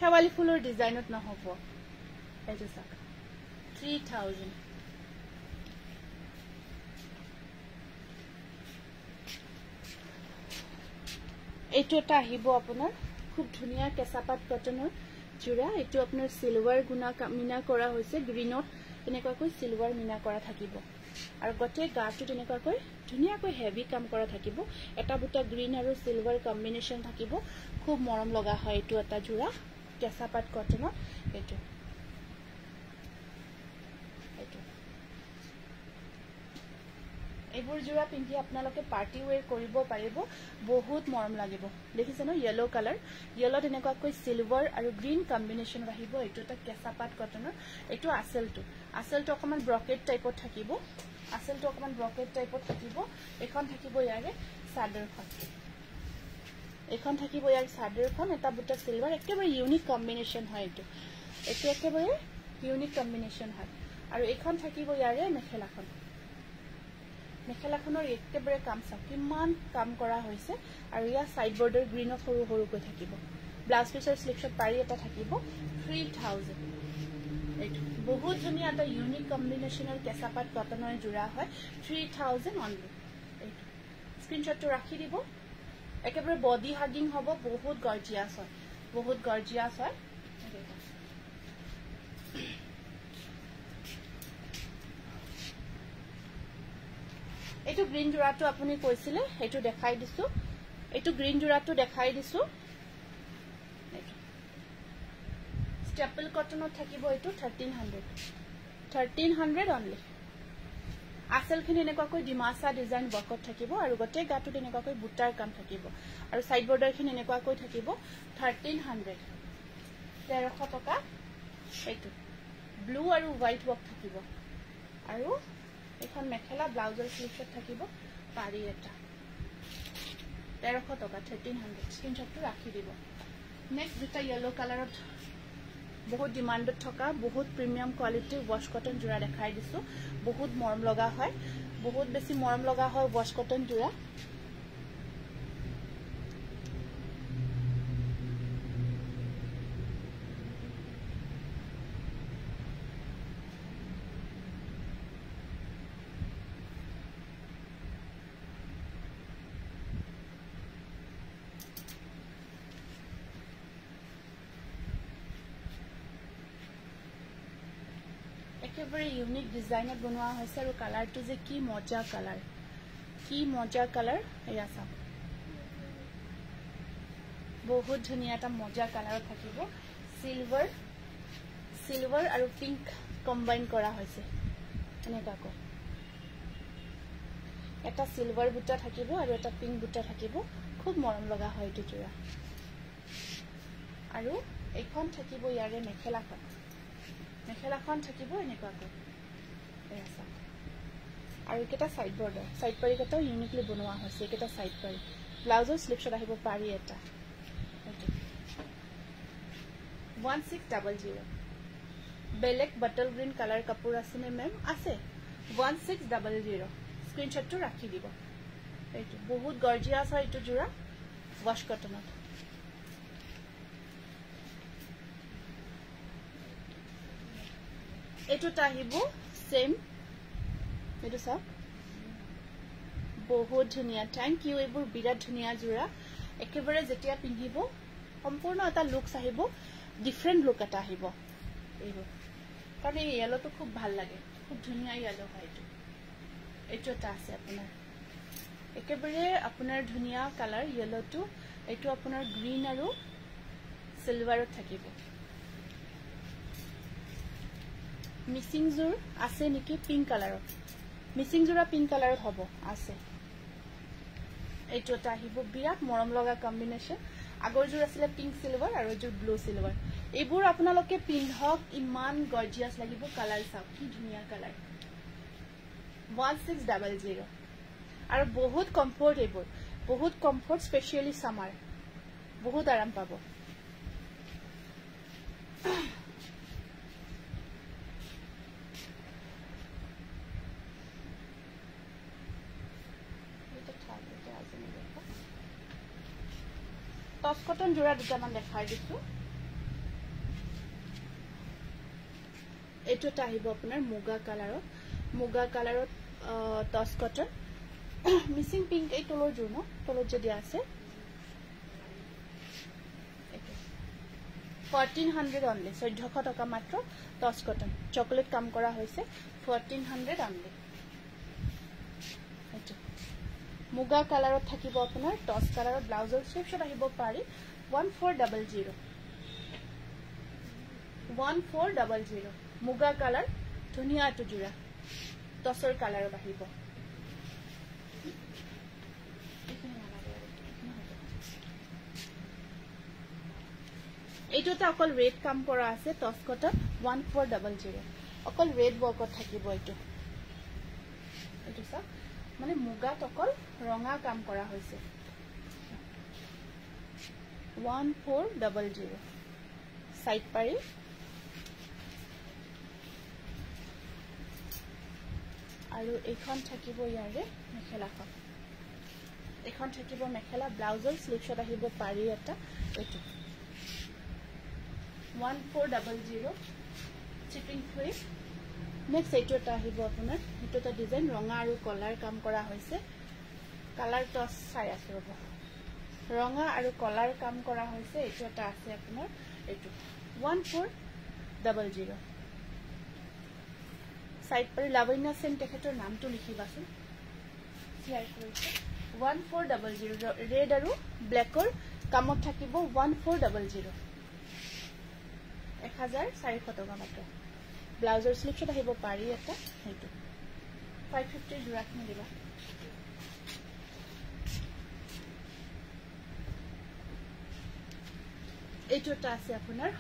হেৱালি ফুলৰ ডিজাইনত নহব এইটো চাওক 3000 এইটো এটা আহিব আপোনাৰ খুব ধুনীয়া কেঁচাপাত কটনৰ জোৰা এইটো আপোনাৰ সিলভাৰ গুণা মিনা কৰা হৈছে গ্ৰীনত এনেকুৱাকৈ সিলভাৰ মিনা কৰা থাকিব আৰু গটে গাটো এনেকুৱাকৈ ধুনীয়াকৈ হেভি কাম কৰা থাকিব এটা বুটা গ্ৰীন আৰু সিলভাৰ কম্বিনেশন থাকিব খুব মৰম লগা হয় এইটো এটা জোৰা কেঁচাপাত কটনৰ এইটো এইবোৰ জোৰা পিন্ধি আপোনালোকে পাৰ্টি ওয়্যাৰ কৰিব পাৰিব বহুত মৰম লাগিব দেখিছে ন ইয়েলো কালাৰ ইয়েলত এনেকুৱাকৈ সিলভাৰ আৰু গ্ৰীন কম্বিনেশন আহিব এইটো এটা কেঁচাপাত কটনৰ এইটো আসলটো অকমান ব্ৰকেট টাইপত থাকিব এখন থাকিব ইয়াৰে চাদৰখন এটা বুটা সিলভাৰ একেবাৰে ইউনিক কম্বিনেশন হয় এইটো একেবাৰে ইউনিক কম্বিনেশন হয় আৰু এখন থাকিব ইয়াৰে মেখেলাখনৰ একেবাৰে কাম চাওক কিমান কাম কৰা হৈছে আৰু ইয়া সাইড বৰ্ডাৰ গ্ৰীনত সৰুকৈ থাকিব ব্লাউজ পিছৰ স্লিপছত পাৰি এটা থাকিব 3000 এইটো বহুত ধুনীয়া এটা ইউনিক কম্বিনেশনৰ কেঁচাপাত কটনৰ জোৰা হয় 3000 অনলি এইটো স্ক্ৰিনশ্বটটো ৰাখি দিব একেবাৰে বডি হাগিং হ'ব বহুত গৰ্জিয়াছ হয় এইটো গ্ৰীন জোৰাটো আপুনি কৈছিলে এইটো দেখাই দিছো স্টেপল কটনত থাকিব এইটো 1300 অনলি আসলখিনি এনেকুৱাকৈ ডিমাসা ডিজাইন বকত থাকিব আৰু গটে গাটো এনেকুৱাকৈ বুটাৰ কাম থাকিব আৰু সাইড বৰ্ডাৰখিনি এনেকুৱাকৈ থাকিব 1300 টকা এইটো ব্লু আৰু হোৱাইট ওয়াৰ্ক থাকিব আৰু এখন মেখেলা ব্লাউজৰ স্লিপছত থাকিব পাৰি এটা 1300 টকা 1300 স্ক্ৰিনশ্বটটো ৰাখি দিব নেক্সট দুটা ইয়েলো কালাৰত বহুত ডিমান্ডত থকা বহুত প্ৰিমিয়াম কোৱালিটিৰ ওয়াশ কটন জোৰা দেখাই দিছো বহুত মৰম লগা হয় বহুত বেছি মৰম লগা হয় ওয়াশ কটন জোৰা একেবাৰে ইউনিক ডিজাইনত বনোৱা হৈছে আৰু কালাৰটো যে কি মজা কালাৰ এয়া চাওক বহুত ধুনীয়া এটা মজা কালাৰত থাকিব সিলভাৰ আৰু পিংক কম্বাইন কৰা হৈছে এনেকাকৈ এটা সিলভাৰ বুটা থাকিব আৰু এটা পিংক বুটা থাকিব খুব মৰম লগা হয় এইটো জোৰা আৰু এইখন থাকিব ইয়াৰে মেখেলাখন থাকিব এনেকুৱাকৈ এয়া চাওক আৰু এটা সাইড বৰ্ডাৰ সাইড পাৰি কেইটাও ইউনিকলি বনোৱা হৈছে এটা সাইড পাৰি ব্লাউজৰ স্লিপছত আহিব পাৰি এটা 1600 বেলেগ বটল গ্ৰীণ কালাৰ কাপোৰ আছে নে মেম আছে 1600 স্ক্ৰিনশ্বটটো ৰাখি দিব এইটো বহুত গৰ্জিয়াছ হয় এইটো জোৰা ৱাশ কটনত এইটোত আহিব সেম এইটো চাওক বহুত ধুনীয়া থ্যাংক ইউ এইবোৰ বিৰাট ধুনীয়া জোৰা একেবাৰে যেতিয়া পিন্ধিব সম্পূৰ্ণ এটা লুকস আহিব ডিফাৰেন্ট লুক এটা আহিব এইবোৰ কাৰণ এই ইয়েলোটো খুব ভাল লাগে খুব ধুনীয়া ইয়েলো হয় এইটো এটা আছে আপোনাৰ একেবাৰে আপোনাৰ ধুনীয়া কালাৰ ইয়েলোটো এইটো আপোনাৰ গ্ৰীণ আৰু সিলভাৰত থাকিব মিসিং জোৰ আছে নেকি পিংক কালাৰত মিসিং জোৰা পিংক কালাৰত হ'ব আছে এইটো এটা আহিব বিৰাট মৰম লগা কম্বিনেশ্যন আগৰ জোৰ আছিল পিংক সিলভাৰ আৰু জোৰ ব্লু সিলভাৰ এইবোৰ আপোনালোকে পিন্ধক ইমান গৰ্জিয়াছ লাগিব কালাৰ চাওক কি ধুনীয়া কালাৰ 1600 আৰু বহুত কমফৰ্টেবল বহুত কমফৰ্ট স্পেশালি সামাৰ বহুত আৰাম পাব টস কটন জোৰা দুটামান দেখাই দিছো এইটো আহিব আপোনাৰ মুগা কালাৰত টস কটন মিসিং পিংক এই তলৰ জোৰ ন তলত যদি আছে 1400 অনলি 1400 টকা মাত্ৰ টস কটন চকলেট কাম কৰা হৈছে 1400 অনলি এইটো মুগা কালাৰত থাকিব আপোনাৰ টস কালাৰত ব্লাউজৰ স্লিপছত আহিব পাৰি 1400 মুগা কালাৰ ধুনীয়া এটো জোৰা টসৰ কালাৰত আহিব এইটোটা অকল ৰেড কাম কৰা আছে টস কটন 1400 অকল ৰেড ওয়াৰ্কত থাকিব এইটো সব মানে মুগাত অকল ৰঙা কাম কৰা হৈছে 1400 সাইড পাৰি আৰু এইখন থাকিব ইয়াৰে মেখেলাখন এইখন থাকিব মেখেলা ব্লাউজৰ স্লিপছত আহিব পাৰি এটা এইটো 1400 চিপিং ফ্ৰী নেক্সট এইটো এটা আহিব আপোনাৰ এইটো এটা ডিজাইন ৰঙা আৰু কলাৰ কাম কৰা হৈছে কালাৰ টস চাই আছে ৰব ৰঙা আৰু কলাৰ কাম কৰা হৈছে এইটো এটা আছে আপোনাৰ এইটো 1400 সাইড পাৰি লাভন্য সেন তেখেতৰ নামটো লিখিবাচোন শ্বেয়াৰ কৰিছে 1400 ৰেড আৰু ব্ল্যাকৰ কামত থাকিব 1400 1400 টকা মাত্ৰ ব্লাউজৰ স্লিপছত আহিব পাৰি এটা হেতু 550 জোৰাখিনি দিবা এইটো এটা আছে আপোনাৰ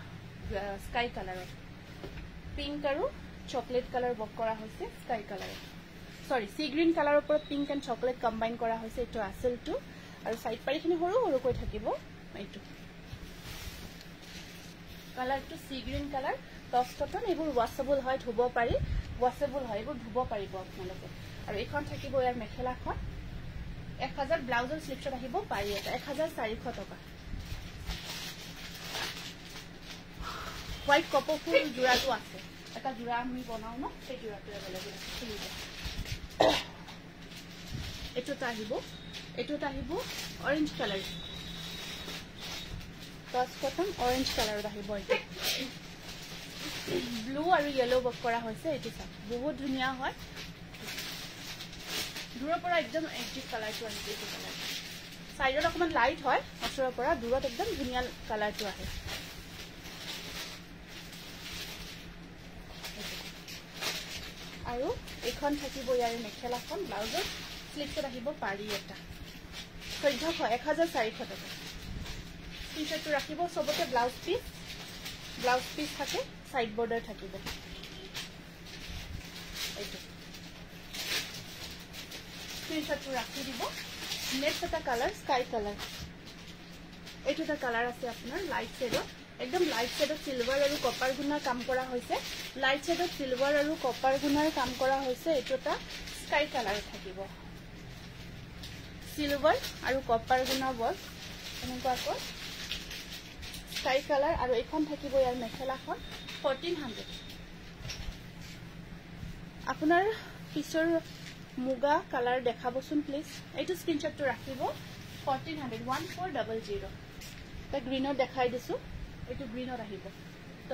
স্কাই কালাৰত পিংক আৰু চকলেট কালাৰ বক কৰা হৈছে স্কাই কালাৰত সৰি সি গ্ৰীন কালাৰৰ ওপৰত পিংক এণ্ড চকলেট কম্বাইন কৰা হৈছে এইটো আসলটো আৰু সাইড পাৰিখিনি সৰু সৰু কৈ থাকিব এইটো কালাৰটো সি গ্ৰীন কালাৰ টস কটন এইবোৰ ওয়াশেবল হয় ধুব পাৰি ওয়াশেবল হয় এইবোৰ ধুব পাৰিব আপোনালোকে আৰু এইখন থাকিব ইয়াৰ মেখেলাখন 1000 ব্লাউজৰ স্লিপছত আহিব পাৰি এটা 1400 টকা হোয়াইট কপৰ ফুল জোৰাটো আছে এটা জোৰা আমি বনাও ন সেই জোৰাটো বেলেগ খুলি যায় এইটোত আহিব orange colour toss cotton orange কালাৰত আহিব এইটো ব্লু আৰু ইয়েলো ৱৰ্ক কৰা হৈছে এটো চাওক বহুত ধুনিয়া হয় দূৰৰ পৰা একদম এক্টিভ কালাৰটো আহিছে এটো কালাৰ সাইডত অকমান লাইট হয় ওচৰৰ পৰা দূৰত একদম ধুনিয়া কালাৰটো আহে আৰু এখন থাকিব ইয়াৰে মেখেলাখন ব্লাউজৰ স্লিভত আহিব পাৰি এটা 1400 টকা টি-শাৰ্টটো ৰাখিব সবতে ব্লাউজ পিস থাকে সাইড বৰ্ডাৰ থাকিব এইটো টি-শাৰ্টটো ৰাখি দিব নেক্সট এটা কালাৰ স্কাই কালাৰ এইটো এটা কালাৰ আছে আপোনাৰ লাইট শেডৰ একদম লাইট শেডৰ সিলভাৰ আৰু কপাৰ গুণাৰ কাম কৰা হৈছে লাইট শেডৰ সিলভাৰ আৰু কপাৰ গুণাৰ কাম কৰা হৈছে এইটো এটা স্কাই কালাৰ থাকিব সিলভাৰ আৰু কপাৰ গুণা ৱৰ্ক এনেকুৱাকৈ স্কাই কালাৰ আৰু এখন থাকিব ইয়াৰ মেখেলাখন 1400 আপোনাৰ পিছৰ মুগা কালাৰ দেখাবচোন প্লিজ এইটো স্ক্ৰিনশ্বটটো ৰাখিব 1400 1400 তা গ্ৰীনত দেখাই দিছো এইটো গ্ৰীনত আহিব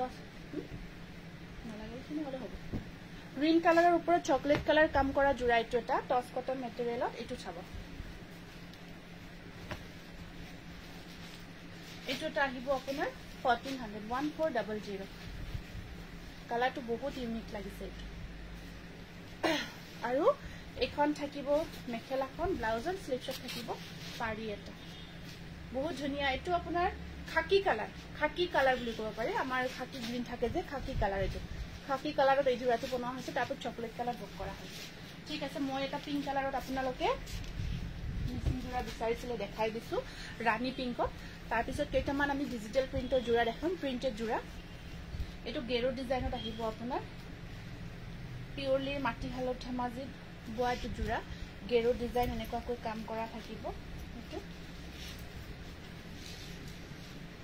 10 নালাগেখিনি হলে হ'ব গ্ৰীন কালাৰৰ ওপৰত চকলেট কালাৰ কাম কৰা জোৰা এইটো এটা টছ কটন মেটেৰিয়েলত এইটো চাব এইটো এটা আহিব আপোনাৰ 1400 1400 কালাৰটো বহুত ইউনিক লাগিছে এইটো আৰু এখন থাকিব মেখেলাখন ব্লাউজৰ স্লিভছত থাকিব পাৰি এটা বহুত ধুনিয়া এইটো আপোনাৰ খাকি কালাৰ বুলি ক'ব পাৰি আমাৰ খাকি গ্ৰীন থাকে যে খাকি কালাৰ এইটো খাকি কালাৰত এই জোৰাটো বনোৱা হৈছে তাৰপৰ চকলেট কালাৰ বক কৰা হৈছে ঠিক আছে মই এটা পিংক কালাৰত আপোনালোকে মিচিং জোৰা বিচাৰিছিলে দেখাই দিছো ৰাণী পিংকত তাৰ পিছত কেইটামান আমি ডিজিটাল প্ৰিন্টৰ জোৰা দেখাম প্ৰিন্টেড জোৰা এইটো গেৰো ডিজাইনত আহিব আপোনাৰ পিওৰলি মাটি হালত ধেমাজি বোৱাটো জোৰা গেৰো ডিজাইন এনেকুৱাকৈ কাম কৰা থাকিব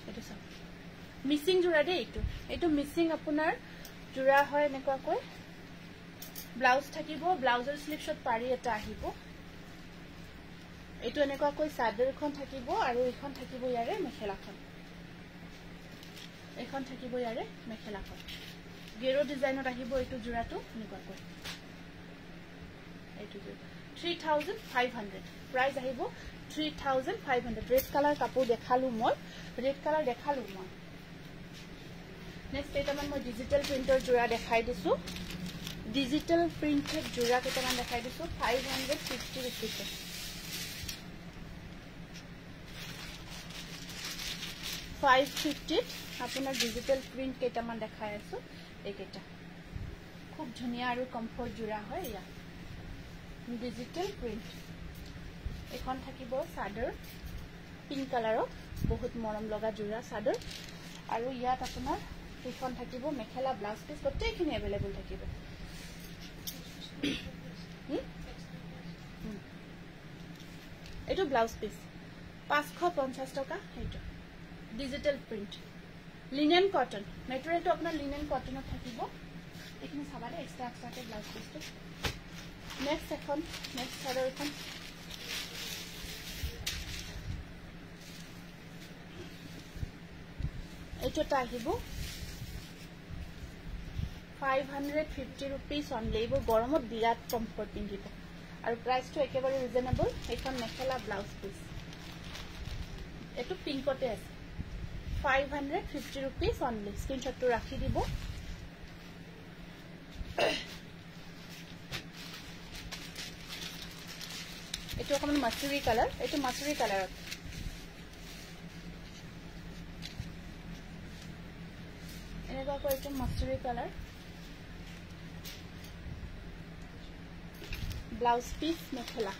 এইটো চাওক মিচিং জোৰা দেই এইটো মিচিং আপোনাৰ জোৰা হয় এনেকুৱাকৈ ব্লাউজ থাকিব ব্লাউজৰ স্লিভছত পাৰি এটা আহিব এইটো এনেকুৱাকৈ চাদৰখন থাকিব আৰু এইখন থাকিব ইয়াৰে মেখেলাখন গেৰো ডিজাইনত আহিব এইটো জোৰাটো এনেকুৱাকৈ এইটো 3500 প্ৰাইস আহিব 3500 ৰেড কালাৰ কাপোৰ দেখালো মই নেক্সট এটামান মই ডিজিটাল প্ৰিন্টৰ জোৰা দেখাই দিছো ডিজিটাল প্ৰিন্টেড জোৰা কেইটামান দেখাই দিছো 550 रुपीस আপোনাৰ ডিজিটাল প্ৰিন্ট কেইটামান দেখাই আছো এইকেইটা খুব ধুনিয়া আৰু কমফৰ্ট জোৰা হয় ইয়া ডিজিটাল প্ৰিন্ট এখন থাকিব সাদৰ পিংক কালাৰত বহুত মৰম লগা জোৰা সাদৰ আৰু ইয়াত আপোনাৰ এখন থাকিব মেখেলা ব্লাউজ পিস গোটেইখিনি अवेलेबल থাকিব এইটো ব্লাউজ পিস 550 টকা এইটো ডিজিটাল প্ৰিন্ট লিনেন কটন মেটেৰিয়েলটো আপোনাৰ লিনেন কটনত থাকিব এইখিনি চাবালে এক্সট্ৰাকে ব্লাউজ পিসটো নেক্সট সাদৰ এখন এইটো টা আহিব 550 रुपीस অনলি এইবোৰ গৰমত বিৰাট কমফৰ্ট পিন্ধিব আৰু প্ৰাইসটো একেবাৰে ৰিজনেবল এখন মেখেলা ব্লাউজ পিস এটো পিংকতে আছে 550 रुपीस অনলি স্ক্ৰিনশ্বটটো ৰাখি দিব এটো অকমান মাছুৰী কালাৰ এটো মাছুৰী কালাৰত এনেকুৱা কৈছে মাছুৰী কালাৰ ব্লাউজ পিস মেখেলা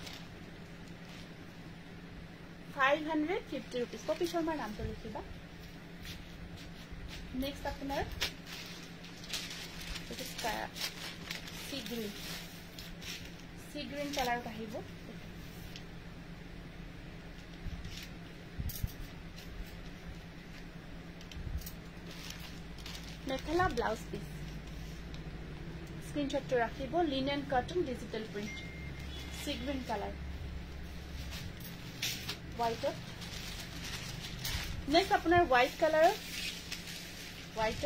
550 रुपीस কপি শৰ্মাৰ নামটো লিখিবা নেক্সট আপোনাৰ এটো সি গ্ৰীন কালাৰ আহিব মেখেলা ব্লাউজ পিস স্ক্রিনশটটো রাখিব linen cotton digital print sea green colour white next আপনার হোয়াইট কালার হোয়াইট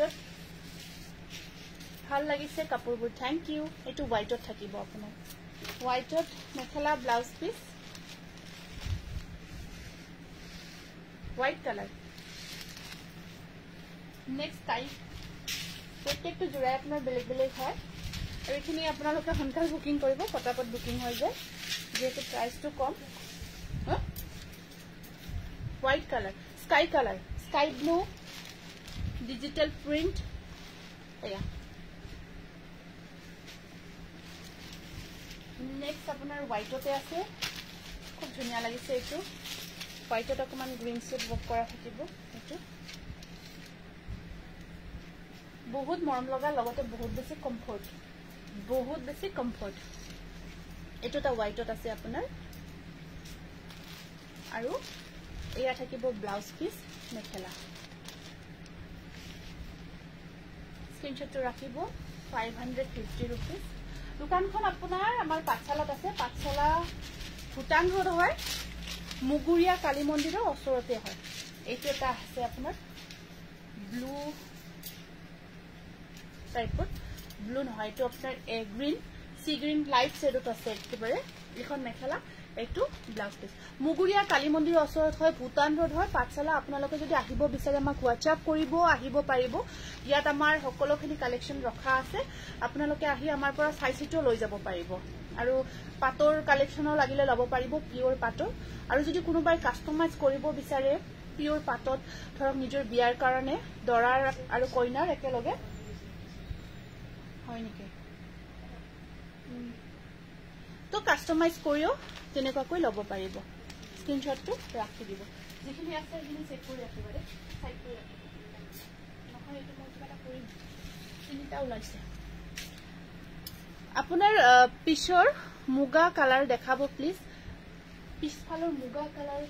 ভাল লাগিছে কাপোৰবোৰ থ্যাংক ইউ এটো হোৱাইটত থাকিব আপোনাৰ হোৱাইটত মেখেলা blouse piece white colour next type প্ৰত্যেকটো জোড়াই আপোনাৰ বেলেগ বেলেগ হয় আৰু এখিনি আপোনালোকে সোনকালে বুকিং কৰিব পটাপট বুকিং হৈ যায় যেহেতু প্ৰাইসটো কম white colour sky blue digital print এয়া নেক্সট আপোনাৰ হোৱাইটতে আছে খুব ধুনীয়া লাগিছে এইটো হোৱাইটত অকমান গ্ৰীন শেড বক কৰা থাকিব এইটো বহুত মৰম লগা লগতে বহুত বেছি কমফৰ্ট এইটো এটা হোৱাইটত আছে আপোনাৰ আৰু এয়া থাকিব ব্লাউজ পিস মেখেলা স্ক্ৰিনশ্বটটো ৰাখিব 550 रुपीस দোকানখন আপোনাৰ আমাৰ পাঠশালাত আছে পাঠশালা ভুটান ৰোড হয় মুগুৰিয়া কালী মন্দিৰৰ ওচৰতে হয় এইটো এটা আছে আপোনাৰ ব্লু টাইপৰ ব্লু নহয় এইটো আপোনাৰ গ্ৰীন সি গ্ৰীন লাইট শেডত আছে একেবাৰে এখন মেখেলা এইটো ব্লাউজ পিস মুগুৰিয়া কালী মন্দিৰৰ ওচৰত হয় ভুটান ৰোড হয় পাঠশালা আপোনালোকে যদি আহিব বিচাৰে আমাক হোৱাটছআপ কৰিব আহিব পাৰিব ইয়াত আমাৰ সকলোখিনি কালেকশন ৰখা আছে আপোনালোকে আহি আমাৰ পৰা চাইচিটো লৈ যাব পাৰিব আৰু পাটৰ কালেকশনৰ লাগিলে লব পাৰিব পিওৰ পাটৰ আৰু যদি কোনোবাই কাস্টমাইজ কৰিব বিচাৰে পিওৰ পাটত ধৰক নিজৰ বিয়াৰ কাৰণে দৰাৰ আৰু কইনাৰ একেলগে হয় নেকি তো কাস্টমাইজ কৰিও তেনেকৈ লব পাৰিব স্ক্ৰিনশ্বটটো ৰাখি দিব যিখিনি আছে সেইখিনি চেক কৰি ৰাখিবাৰে সাইড কৰি ৰাখিব নহয় এইটো মই কিবা কৰি তিনিটা ওলাইছে আপোনাৰ পিছৰ মুগা কালাৰ দেখাব প্লিজ পিছফালৰ মুগা কালাৰ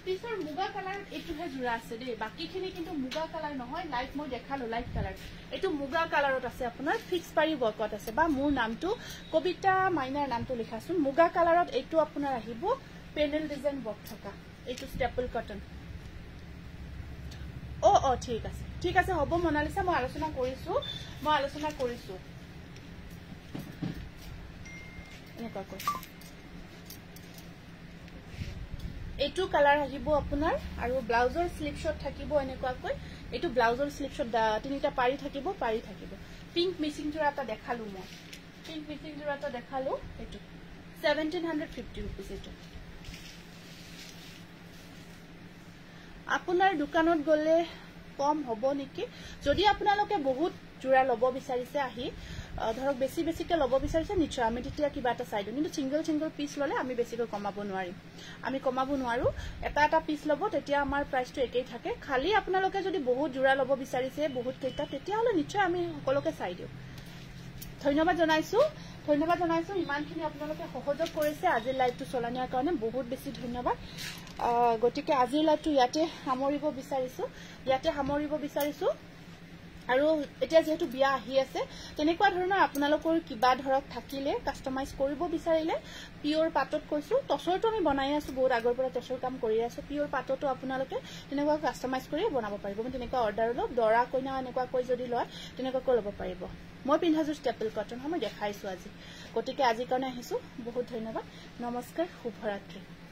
পিছৰ মুগা কালাৰ এইটোহে জোৰা আছে দেই বাকিখিনি কিন্তু মুগা কালাৰ নহয় লাইট মই দেখালো লাইট কালাৰ এইটো মুগা কালাৰত আছে আপোনাৰ ফিক্স পাৰি ওয়াৰ্কত আছে বা মোৰ নামটো কবিতা মাইনাৰ নামটো লিখাছোন মুগা কালাৰত এইটো আপোনাৰ আহিব পেনেল ডিজাইন ওয়াৰ্ক থকা এইটো ষ্টেপল কটন ও ঠিক আছে হ'ব মনালিসা মই আলোচনা কৰিছো এনেকুৱা কৈ এইটো কালাৰ আহিব আপোনাৰ আৰু ব্লাউজৰ স্লিপ শট থাকিব এনেকুৱা কৈ এইটো ব্লাউজৰ স্লিপ শট তিনিটা পাৰি থাকিব পিংক মিচিং জোৰা এটা দেখালো মই এইটো 1750 रुपीस এইটো আপোনাৰ দোকানত গলে কম হ'ব নেকি যদি আপোনালোকে বহুত জোৰা লব বিচাৰিছে আহি ধৰক বেছিকে লব বিচাৰিছে নিশ্চয় আমি তেতিয়া কিবা এটা চাই দিম কিন্তু সিঙ্গল পিস ললে আমি বেছিকৈ কমাব নোৱাৰো এটা পিস লব তেতিয়া আমাৰ প্ৰাইসটো একেই থাকে খালি আপোনালোকে যদি বহুত জোৰা লব বিচাৰিছে বহুত কেইটা তেতিয়া হলে নিশ্চয় আমি সকলোকে চাই দিও ধন্যবাদ জনাইছো ইমানখিনি আপোনালোকে সহযোগ কৰিছে আজিৰ লাইভটো চলানিয়াৰ কাৰণে বহুত বেছি ধন্যবাদ গটিকে আজিৰ লাইভটো ইয়াতে সামৰিব বিচাৰিছো আৰু এতিয়া যেহেতু বিয়া আহি আছে তেনেকুৱা ধৰণৰ আপোনালোকৰ কিবা ধৰক থাকিলে কাস্টমাইজ কৰিব বিচাৰিলে পিওৰ পাটত কৈছো টছৰটো আমি বনাই আছো বহুত আগৰ পৰা টছৰ কাম কৰি আছো পিওৰ পাটতো আপোনালোকে তেনেকুৱা কাস্টমাইজ কৰি বনাব পাৰিব মানে তেনেকুৱা অৰ্ডাৰ লওক দৰা কইনা এনেকুৱা কৈ যদি লয় তেনেকুৱা ল'ব পাৰিব মই পিন্ধাজু ষ্টেপল কটন মই দেখাইছো আজি গটিকে আজিৰ কাৰণে আহিছো বহুত ধন্যবাদ নমস্কাৰ শুভৰাত্ৰি